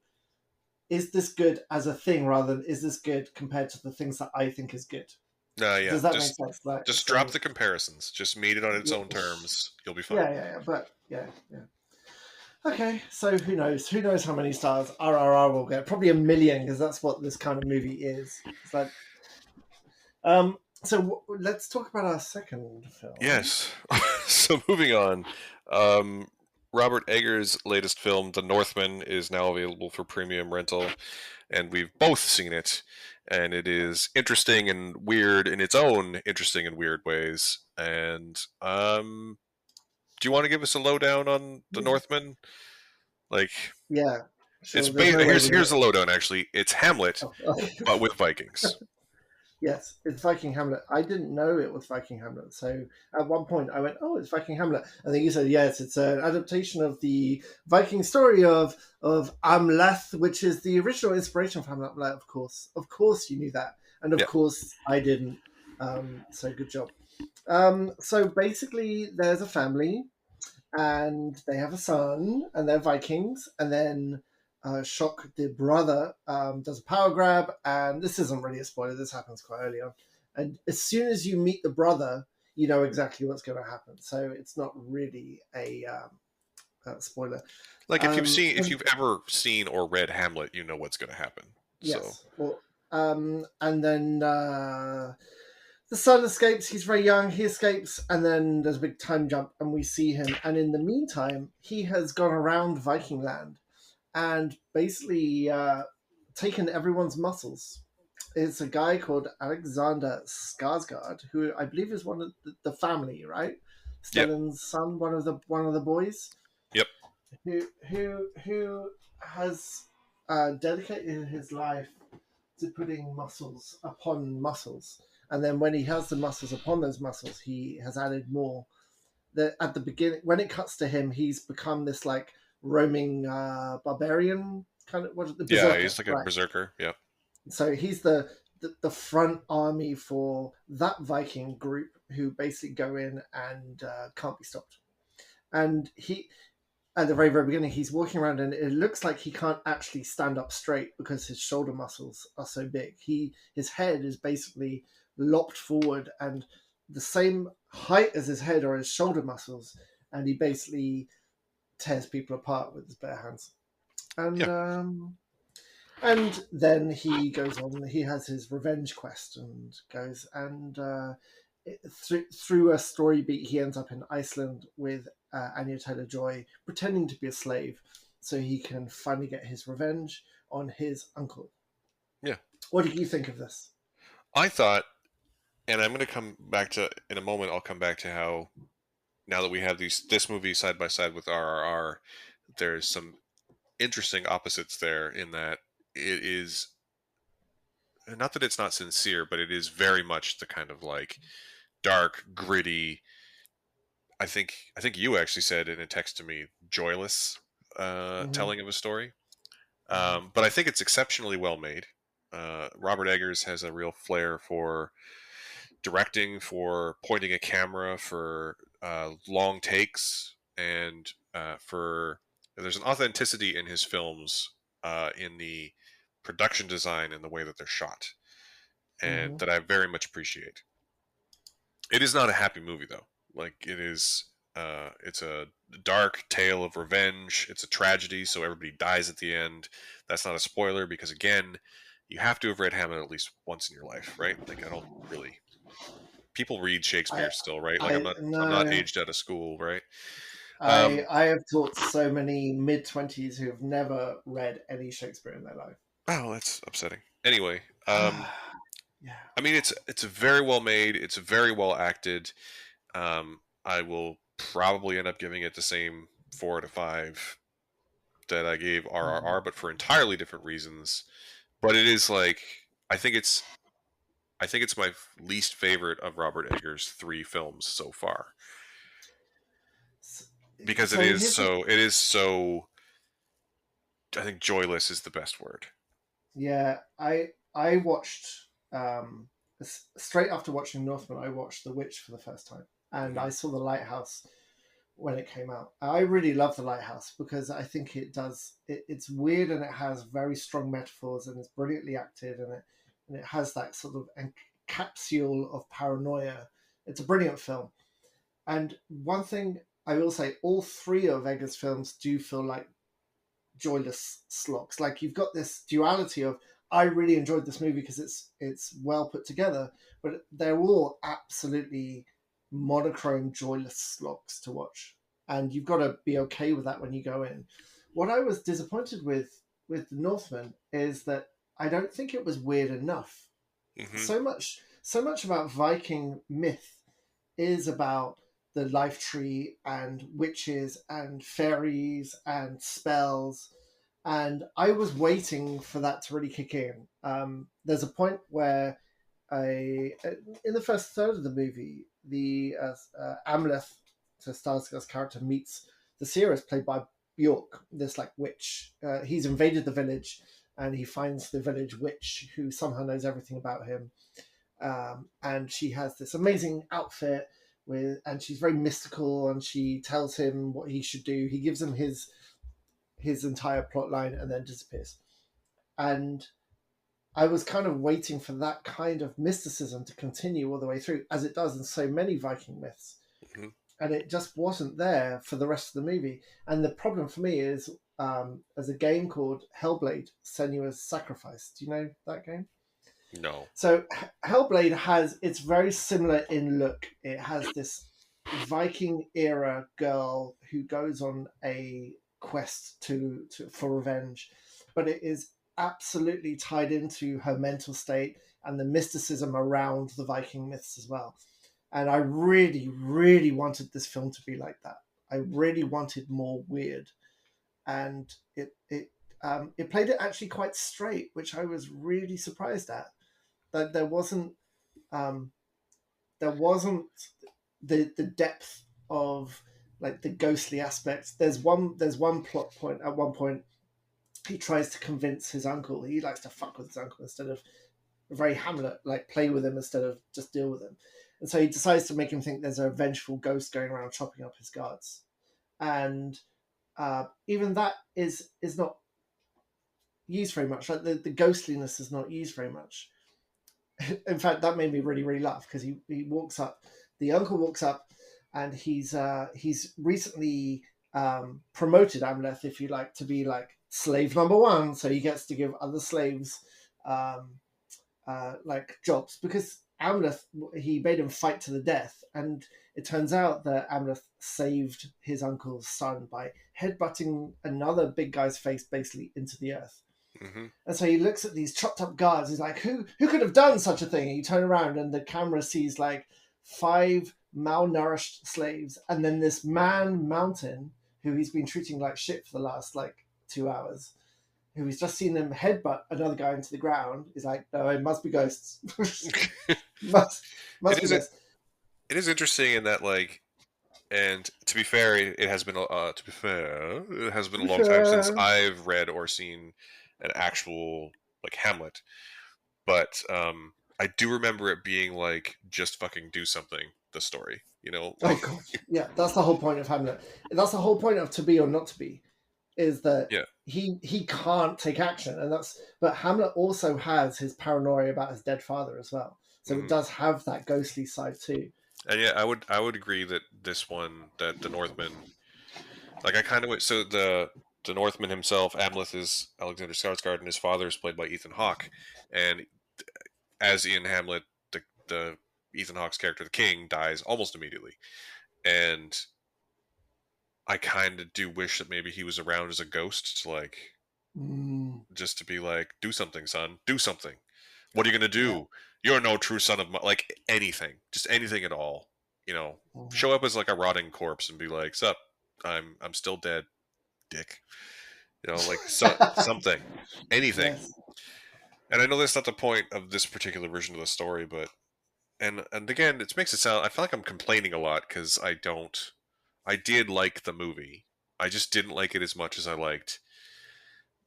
Is this good as a thing rather than is this good compared to the things that I think is good? No, yeah, Does that make just sense? Like just drop so. the comparisons. Just meet it on its Yeah, own terms. You'll be fine. yeah. But yeah, yeah. Okay, so who knows? Who knows how many stars RRR will get? Probably a million because that's what this kind of movie is. It's like, let's talk about our second film. Yes. So moving on, um, Robert Eggers' latest film, The Northman, is now available for premium rental, and we've both seen it, and it is interesting and weird in its own interesting and weird ways. And do you want to give us a lowdown on The Northman? Like, Yeah, sure. There's no way here's we're gonna. here's the lowdown. Actually, it's Hamlet, Oh, oh. but with Vikings. Yes, it's Viking Hamlet. I didn't know it was Viking Hamlet. So at one point I went, "Oh, it's Viking Hamlet." I think you said, "Yes, it's an adaptation of the Viking story of Amleth, which is the original inspiration for Hamlet." I'm like, of course, you knew that, and of Yeah, course I didn't. So good job. So basically, there's a family, and they have a son, and they're Vikings, and then Shock, the brother, does a power grab, and this isn't really a spoiler. This happens quite early on, and as soon as you meet the brother, you know exactly what's going to happen. So it's not really a spoiler. like if And you've ever seen or read Hamlet, you know what's going to happen. So yes, well, and then the son escapes. He's very young. He escapes, and then there's a big time jump, and we see him. And in the meantime, he has gone around Viking land and basically taken everyone's muscles. It's a guy called Alexander Skarsgård, who I believe is one of the family, right? yep, Stellan's son, one of the boys, yep, who has dedicated his life to putting muscles upon muscles, and then when he has the muscles upon those muscles, he has added more. That at the beginning, when it cuts to him, he's become this like roaming barbarian kind of what the yeah. berserker, He's like a right? berserker. Yeah, So he's the front army for that Viking group who basically go in and can't be stopped. And he at the very very beginning he's walking around and it looks like he can't actually stand up straight because his shoulder muscles are so big. His head is basically lopped forward and the same height as his head or his shoulder muscles, and he basically tears people apart with his bare hands. yeah, And then he goes on. He has his revenge quest and goes and through a story beat, he ends up in Iceland with Anya Taylor Joy, pretending to be a slave, so he can finally get his revenge on his uncle. yeah. What did you think of this? I thought, and I'm going to come back to in a moment. I'll come back to how now that we have this movie side by side with RRR, there's some interesting opposites there in that it is not that it's not sincere, but it is very much the kind of like dark, gritty. I think you actually said in a text to me, joyless Hmm. telling of a story. Hmm. But I think it's exceptionally well made. Robert Eggers has a real flair for directing, for pointing a camera, for long takes, and for there's an authenticity in his films in the production design and the way that they're shot, and Hmm. that I very much appreciate. It is not a happy movie though. Like it is. It's a dark tale of revenge. It's a tragedy, so everybody dies at the end. That's not a spoiler because again, you have to have read Hamlet at least once in your life, right? Like I don't really. People read I, Shakespeare still, right? Like I I'm not no, aged out of school, right? I Um, I have taught so many mid-20s who have never read any Shakespeare in their life. oh, that's upsetting. Anyway, Yeah. I mean, it's very well made. It's very well acted. I will probably end up giving it the same 4 out of 5 that I gave Mhm. RRR, but for entirely different reasons. But it is like I think it's I think it's my least favorite of Robert Eggers' 3 films so far S- because So here's the it is so. I think joyless is the best word. yeah. I watched straight after watching Northman. I watched The Witch for the first time, and Hmm. I saw The Lighthouse when it came out. I really love The Lighthouse because I think it's weird and it has very strong metaphors and it's brilliantly acted and it has that sort of capsule of paranoia. It's a brilliant film. And one thing I will say, all three of Eggers' films do feel like joyless slogs. Like you've got this duality of I really enjoyed this movie because it's well put together, but they're all absolutely monochrome joyless slogs to watch, and you've got to be okay with that when you go in. What I was disappointed with the Northman is that I don't think it was weird enough. Hmm. So much about Viking myth is about the life tree and witches and fairies and spells. And I was waiting for that to really kick in. There's a point where in the first third of the movie, the Amleth, so Skarsgård's character, meets the seeress played by Bjork, this like witch. He's invaded the village and he finds the village witch who somehow knows everything about him, and she has this amazing outfit and she's very mystical, and she tells him what he should do. He gives him his entire plot line and then disappears. And I was kind of waiting for that kind of mysticism to continue all the way through, as it does in so many Viking myths. Hmm. And it just wasn't there for the rest of the movie. And the problem for me is there's a game called Hellblade: Senua's Sacrifice. Do you know that game? No. So Hellblade it's very similar in look. It has this Viking era girl who goes on a quest for revenge, but it is absolutely tied into her mental state and the mysticism around the Viking myths as well. And I really, really wanted this film to be like that. I really wanted more weird, and it played it actually quite straight, which I was really surprised at. That um, there wasn't the depth of like the ghostly aspects. There's one plot point at one point he tries to convince his uncle. He likes to fuck with his uncle instead of very Hamlet, like play with him instead of just deal with him. And so he decides to make him think there's a vengeful ghost going around chopping up his guards. And even that is not used very much. Like the ghostliness is not used very much. In fact, that made me really, really laugh because he walks up, the uncle walks up, and he's recently promoted Amleth, if you like, to be like slave number one. So he gets to give other slaves um, like jobs because Amleth, he made him fight to the death, and it turns out that Amleth saved his uncle's son by headbutting another big guy's face basically into the earth. Hmm. And so he looks at these chopped up guards. He's like, who could have done such a thing? And you turn around and the camera sees like 5 malnourished slaves, and then this man mountain who he's been treating like shit for the last like 2 hours, who he's just seen him headbutt another guy into the ground. He's like, no, it must be ghosts. must It must be is ghosts. it is interesting in that, like, and to be fair, it has been a long time since I've read or seen an actual like Hamlet, but I do remember it being like just fucking do something. The story, you know, Oh like god, yeah, that's the whole point of Hamlet. That's the whole point of To Be or Not to Be, is that yeah, he can't take action, and that's. But Hamlet also has his paranoia about his dead father as well, so it hmm does have that ghostly side too. and yeah, I would agree that this one, that the Northman, like I kind of so the Northman himself, Amleth, is Alexander Skarsgård, and his father is played by Ethan Hawke, and as in Hamlet, the Ethan Hawke's character, the king, dies almost immediately, and I kind of do wish that maybe he was around as a ghost to like Mm, just to be like, do something, son, do something. What are you gonna yeah. do? You're no true son of my, like anything, just anything at all. You know, Mhm. show up as like a rotting corpse and be like, "Sup, I'm still dead, dick." You know, like something, anything. Yes. And I know that's not the point of this particular version of the story, but and again, it makes it sound. I feel like I'm complaining a lot because I don't. I did like the movie. I just didn't like it as much as I liked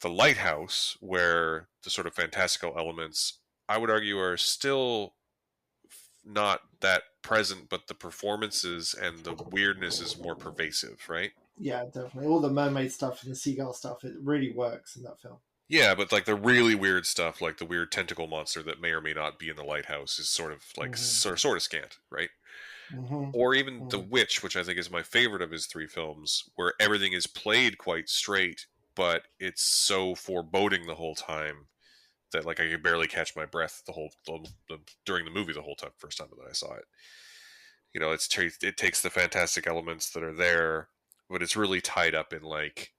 The Lighthouse, where the sort of fantastical elements, I would argue, are still not that present, but the performances and the weirdness is more pervasive, right? Yeah, definitely. All the mermaid stuff and the seagull stuff, it really works in that film. Yeah, but like the really weird stuff, like the weird tentacle monster that may or may not be in the lighthouse, is sort of like Hmm. sort of scant, right? Hmm. Or even The Hmm. Witch, which I think is my favorite of his three films, where everything is played quite straight, but it's so foreboding the whole time that like I could barely catch my breath during the movie the whole time, first time that I saw it. You know, it takes the fantastic elements that are there, but it's really tied up in like,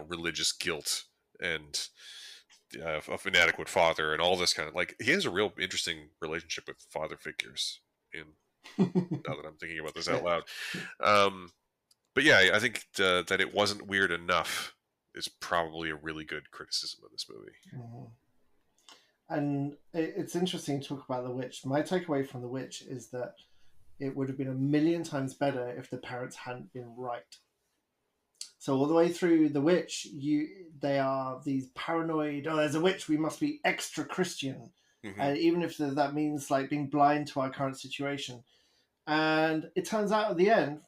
religious guilt and of inadequate father and all this kind of, like, he has a real interesting relationship with father figures in, now that I'm thinking about this out Yeah. loud. Um, but yeah, I think that it wasn't weird enough is probably a really good criticism of this movie. Hmm. And it's interesting to talk about The Witch. My takeaway from The Witch is that it would have been a million times better if the parents hadn't been right. So all the way through The Witch, they are these paranoid. Oh, there's a witch. We must be extra Christian, Hmm. and even if that means like being blind to our current situation. And it turns out at the end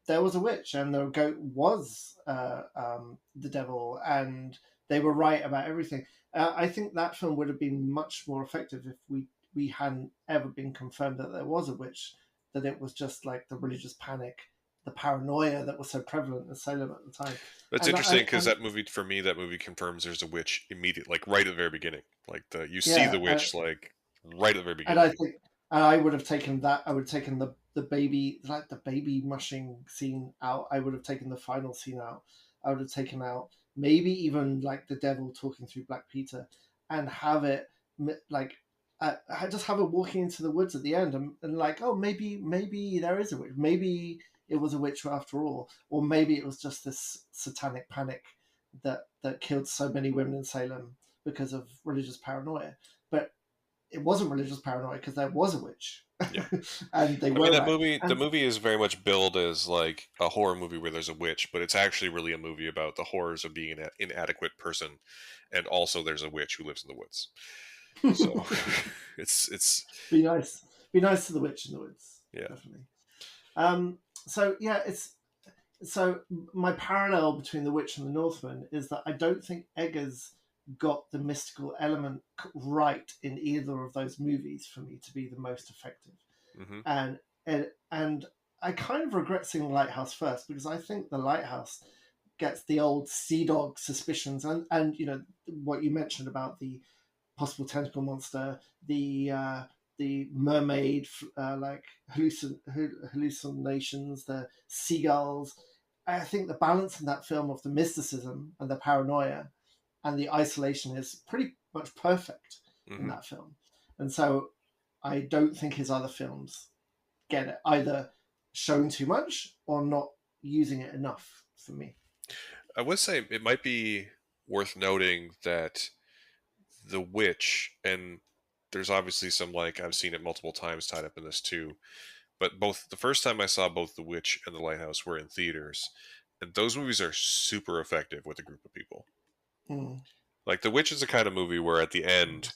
there was a witch, and the goat was the devil, and they were right about everything. I think that film would have been much more effective if we hadn't ever been confirmed that there was a witch, that it was just like the religious panic, the paranoia that was so prevalent in Salem at the time. That's And interesting I because and that movie, for me, that movie confirms there's a witch immediate, like right at the very beginning. Like you see the yeah, witch like right at the very and beginning. I think and I would have taken that. I would have taken the baby, like the baby mushing scene out. I would have taken the final scene out. I would have taken out maybe even like the devil talking through Black Peter, and have it like I just have it walking into the woods at the end, and like, oh, maybe there is a witch. Maybe it was a witch after all, or maybe it was just this satanic panic that killed so many women in Salem because of religious paranoia. But it wasn't religious paranoia because there was a witch, Yeah. and they I mean, were right. the And movie is very much billed as like a horror movie where there's a witch, but it's actually really a movie about the horrors of being an inadequate person, and also there's a witch who lives in the woods. So it's be nice to the witch in the woods, yeah. definitely. So yeah, it's so my parallel between the witch and the Northman is that I don't think Eggers got the mystical element right in either of those movies for me to be the most effective. Hmm. and and I kind of regret seeing Lighthouse first, because I think the Lighthouse gets the old Sea Dog suspicions, and what you mentioned about the possible tentacle monster, the mermaid like hallucinations, the seagulls. I think the balance in that film of the mysticism and the paranoia and the isolation is pretty much perfect in Hmm. that film. And so I don't think his other films get it, either showing too much or not using it enough for me. I would say it might be worth noting that the witch, and there's obviously some, like, I've seen it multiple times tied up in this too, but both the first time I saw both the witch and the lighthouse were in theaters, and those movies are super effective with a group of people. Mm. Like the witch is the kind of movie where at the end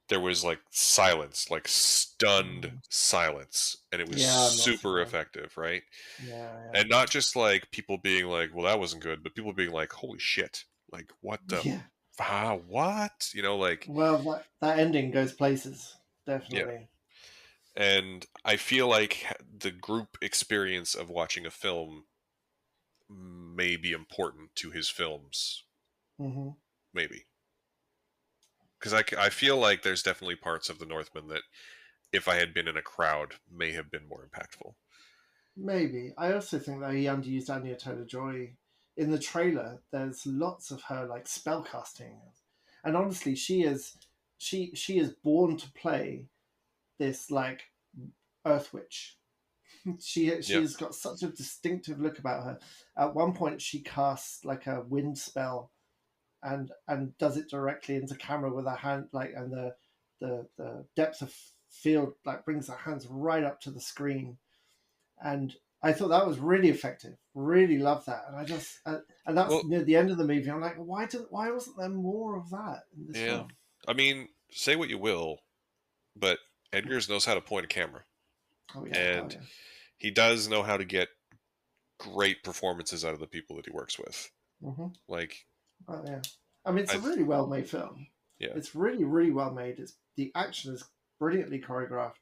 there was like silence, like stunned Mm. silence, and it was Yeah, I'm not a super fan. effective, right? Yeah, yeah, And not just like people being like, well, that wasn't good, but people being like, holy shit, like what the yeah. what, like, Well, that ending goes places, yeah. definitely. And I feel like the group experience of watching a film may be important to his films, Hmm. maybe, because I feel like there's definitely parts of the Northman that if I had been in a crowd may have been more impactful. Maybe. I also think that he underused Anya Taylor-Joy in the trailer. There's lots of her like spell casting, and honestly, she is born to play this like Earth Witch. Yeah. She's got such a distinctive look about her. At one point, she casts like a wind spell and does it directly into camera with her hand, like, and the depth of field like brings her hands right up to the screen. And I thought that was really effective. Really loved that, and I just and that's Well, near the end of the movie. I'm like, why wasn't there more of that in this yeah. film? I mean, say what you will, but Edgar's knows how to point a camera, Oh yeah, oh and yeah. he does know how to get great performances out of the people that he works with. Hmm. Like, Oh yeah. I mean, it's a I, really well made film. yeah. It's really, really well made. It's the action is brilliantly choreographed.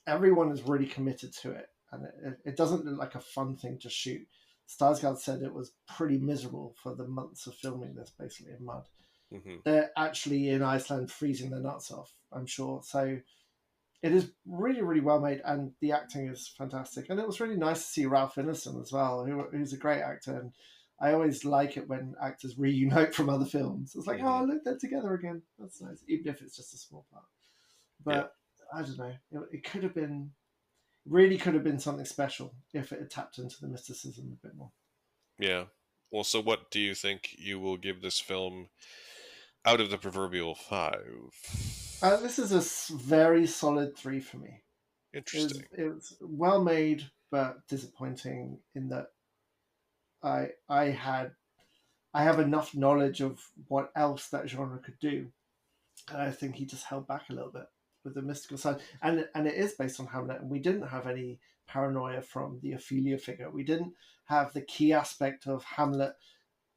Everyone is really committed to it, and it doesn't look like a fun thing to shoot. Skarsgård said it was pretty miserable for the months of filming this, basically in mud. Hmm. They're actually in Iceland freezing their nuts off, I'm sure. So it is really, really well made, and the acting is fantastic. And it was really nice to see Ralph Ineson as well, who's a great actor. And I always like it when actors reunite from other films. It's like, Hmm. oh, look, they're together again. That's nice, even if it's just a small part. Yeah. But I don't know. It could have been really could have been something special if it had tapped into the mysticism a bit more. Yeah. Well, so what do you think you will give this film out of the proverbial five? This is a very solid three for me. Interesting. It was well made, but disappointing in that I had I have enough knowledge of what else that genre could do, and I think he just held back a little bit with the mystical side. And it is based on Hamlet, and we didn't have any paranoia from the Ophelia figure. We didn't have the key aspect of Hamlet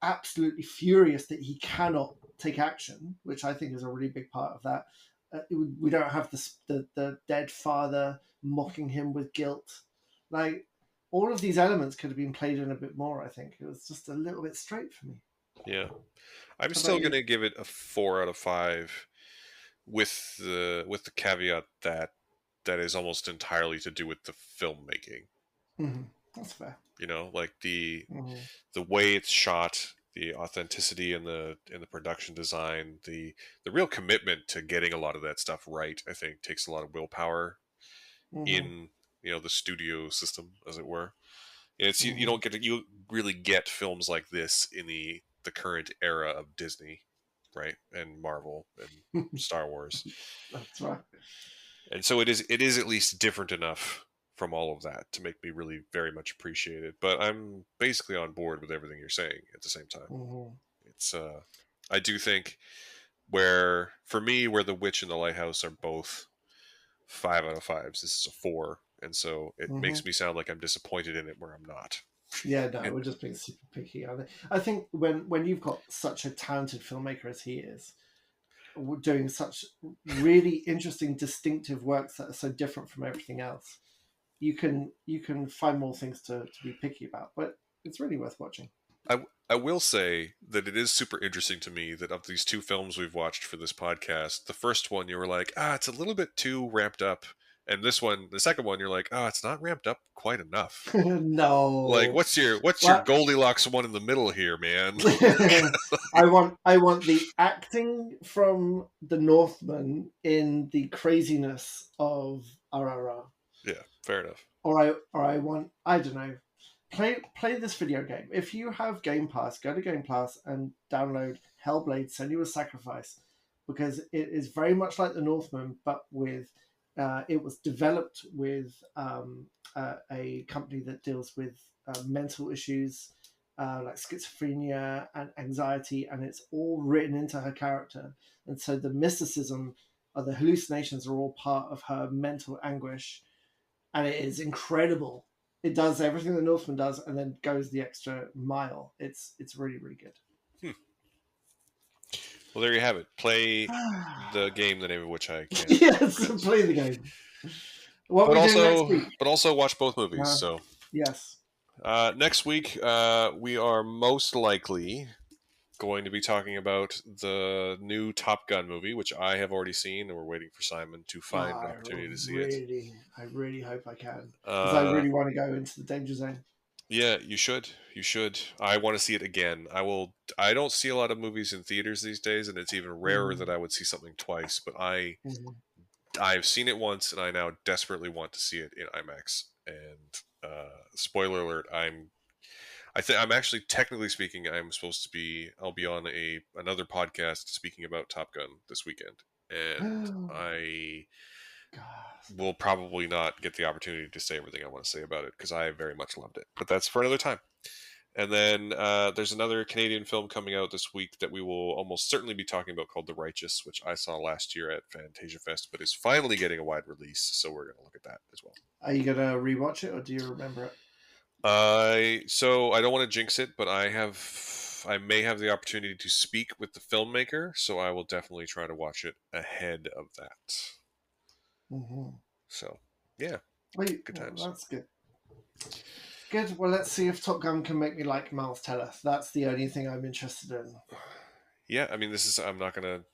absolutely furious that he cannot take action, which I think is a really big part of that. We don't have the dead father mocking him with guilt. Like, all of these elements could have been played in a bit more. I think it was just a little bit straight for me. Yeah. I'm How about still you? gonna give it a 4 out of 5, with the caveat that that is almost entirely to do with the filmmaking. Mm-hmm. That's fair. Like Mm-hmm. the way it's shot, the authenticity in the production design, the real commitment to getting a lot of that stuff right. I think takes a lot of willpower Mm-hmm. in the studio system, as it were. You Mm-hmm. don't get you really get films like this in the current era of Disney, right, and Marvel and Star Wars. That's right. And so it is at least different enough from all of that to make me really very much appreciate it. But I'm basically on board with everything you're saying at the same time. Mm-hmm. It's I do think where for me where The Witch and The Lighthouse are both 5 out of 5s, this is a 4, and so it Mm-hmm. makes me sound like I'm disappointed in it where I'm not. Yeah, no, we're just being super picky. I think when you've got such a talented filmmaker as he is, doing such really interesting, distinctive works that are so different from everything else, you can find more things to be picky about. But it's really worth watching. I will say that it is super interesting to me that of these two films we've watched for this podcast, the first one you were like, it's a little bit too ramped up, and this one, the second one, you're like, it's not ramped up quite enough. Like, No, what's your what? Goldilocks one in the middle here, man? I want the acting from the Northman in the craziness of RRR. Yeah, fair enough. Or I want, I don't know. play this video game. If you have Game Pass, go to Game Pass and download Hellblade: Senua's Sacrifice, because it is very much like the Northman, but with it was developed with a company that deals with mental issues like schizophrenia and anxiety, and it's all written into her character. And so the mysticism or the hallucinations are all part of her mental anguish, and it is incredible. It does everything the Northman does, and then goes the extra mile. It's really really good. Well, there you have it. Play the game, the name of which I can't. Yes, play the game. What we do next week? But also watch both movies. So yes. Next week, we are most likely going to be talking about the new Top Gun movie, which I have already seen, and we're waiting for Simon to find an opportunity to see it. I really hope I can, because I really want to go into the danger zone. Yeah, you should. You should. I want to see it again. I don't see a lot of movies in theaters these days, and it's even rarer that I would see something twice. But I've seen it once, and I now desperately want to see it in IMAX. And spoiler alert, I'm actually, technically speaking, I'll be on another podcast speaking about Top Gun this weekend, and I will probably not get the opportunity to say everything I want to say about it because I very much loved it. But that's for another time. And then there's another Canadian film coming out this week that we will almost certainly be talking about called The Righteous, which I saw last year at Fantasia Fest, but is finally getting a wide release. So we're going to look at that as well. Are you going to rewatch it, or do you remember it? So I don't want to jinx it, but I may have the opportunity to speak with the filmmaker, so I will definitely try to watch it ahead of that. So, yeah. Good times. That's good. Good. Well, let's see if Top Gun can make me like Miles Teller. That's the only thing I'm interested in. Yeah, I mean, I'm not going to...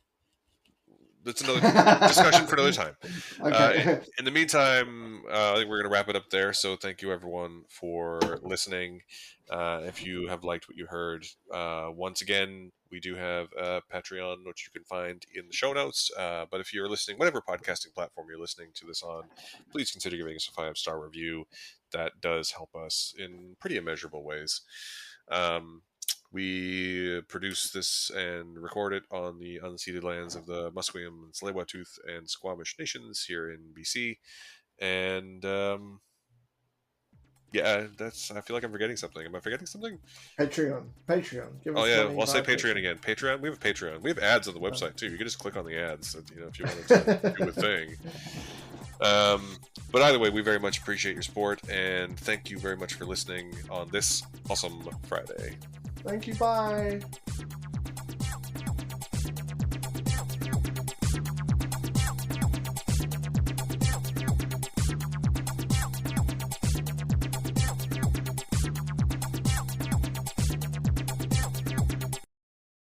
That's another discussion for another time. Okay. In the meantime, I think we're going to wrap it up there. So thank you, everyone, for listening. If you have liked what you heard, once again, we do have a Patreon, which you can find in the show notes. But if you're listening, whatever podcasting platform you're listening to this on, please consider giving us a 5-star review. That does help us in pretty immeasurable ways. We produce this and record it on the unceded lands of the Musqueam and Tsleil-Waututh and Squamish nations here in BC. And yeah, I feel like I'm forgetting something. Am I forgetting something? Patreon. Give us money. I'll say Patreon again. Patreon. We have a Patreon. We have ads on the website too. You can just click on the ads, if you wanted to do a thing. But either way, we very much appreciate your support, and thank you very much for listening on this awesome Friday. Thank you. Bye.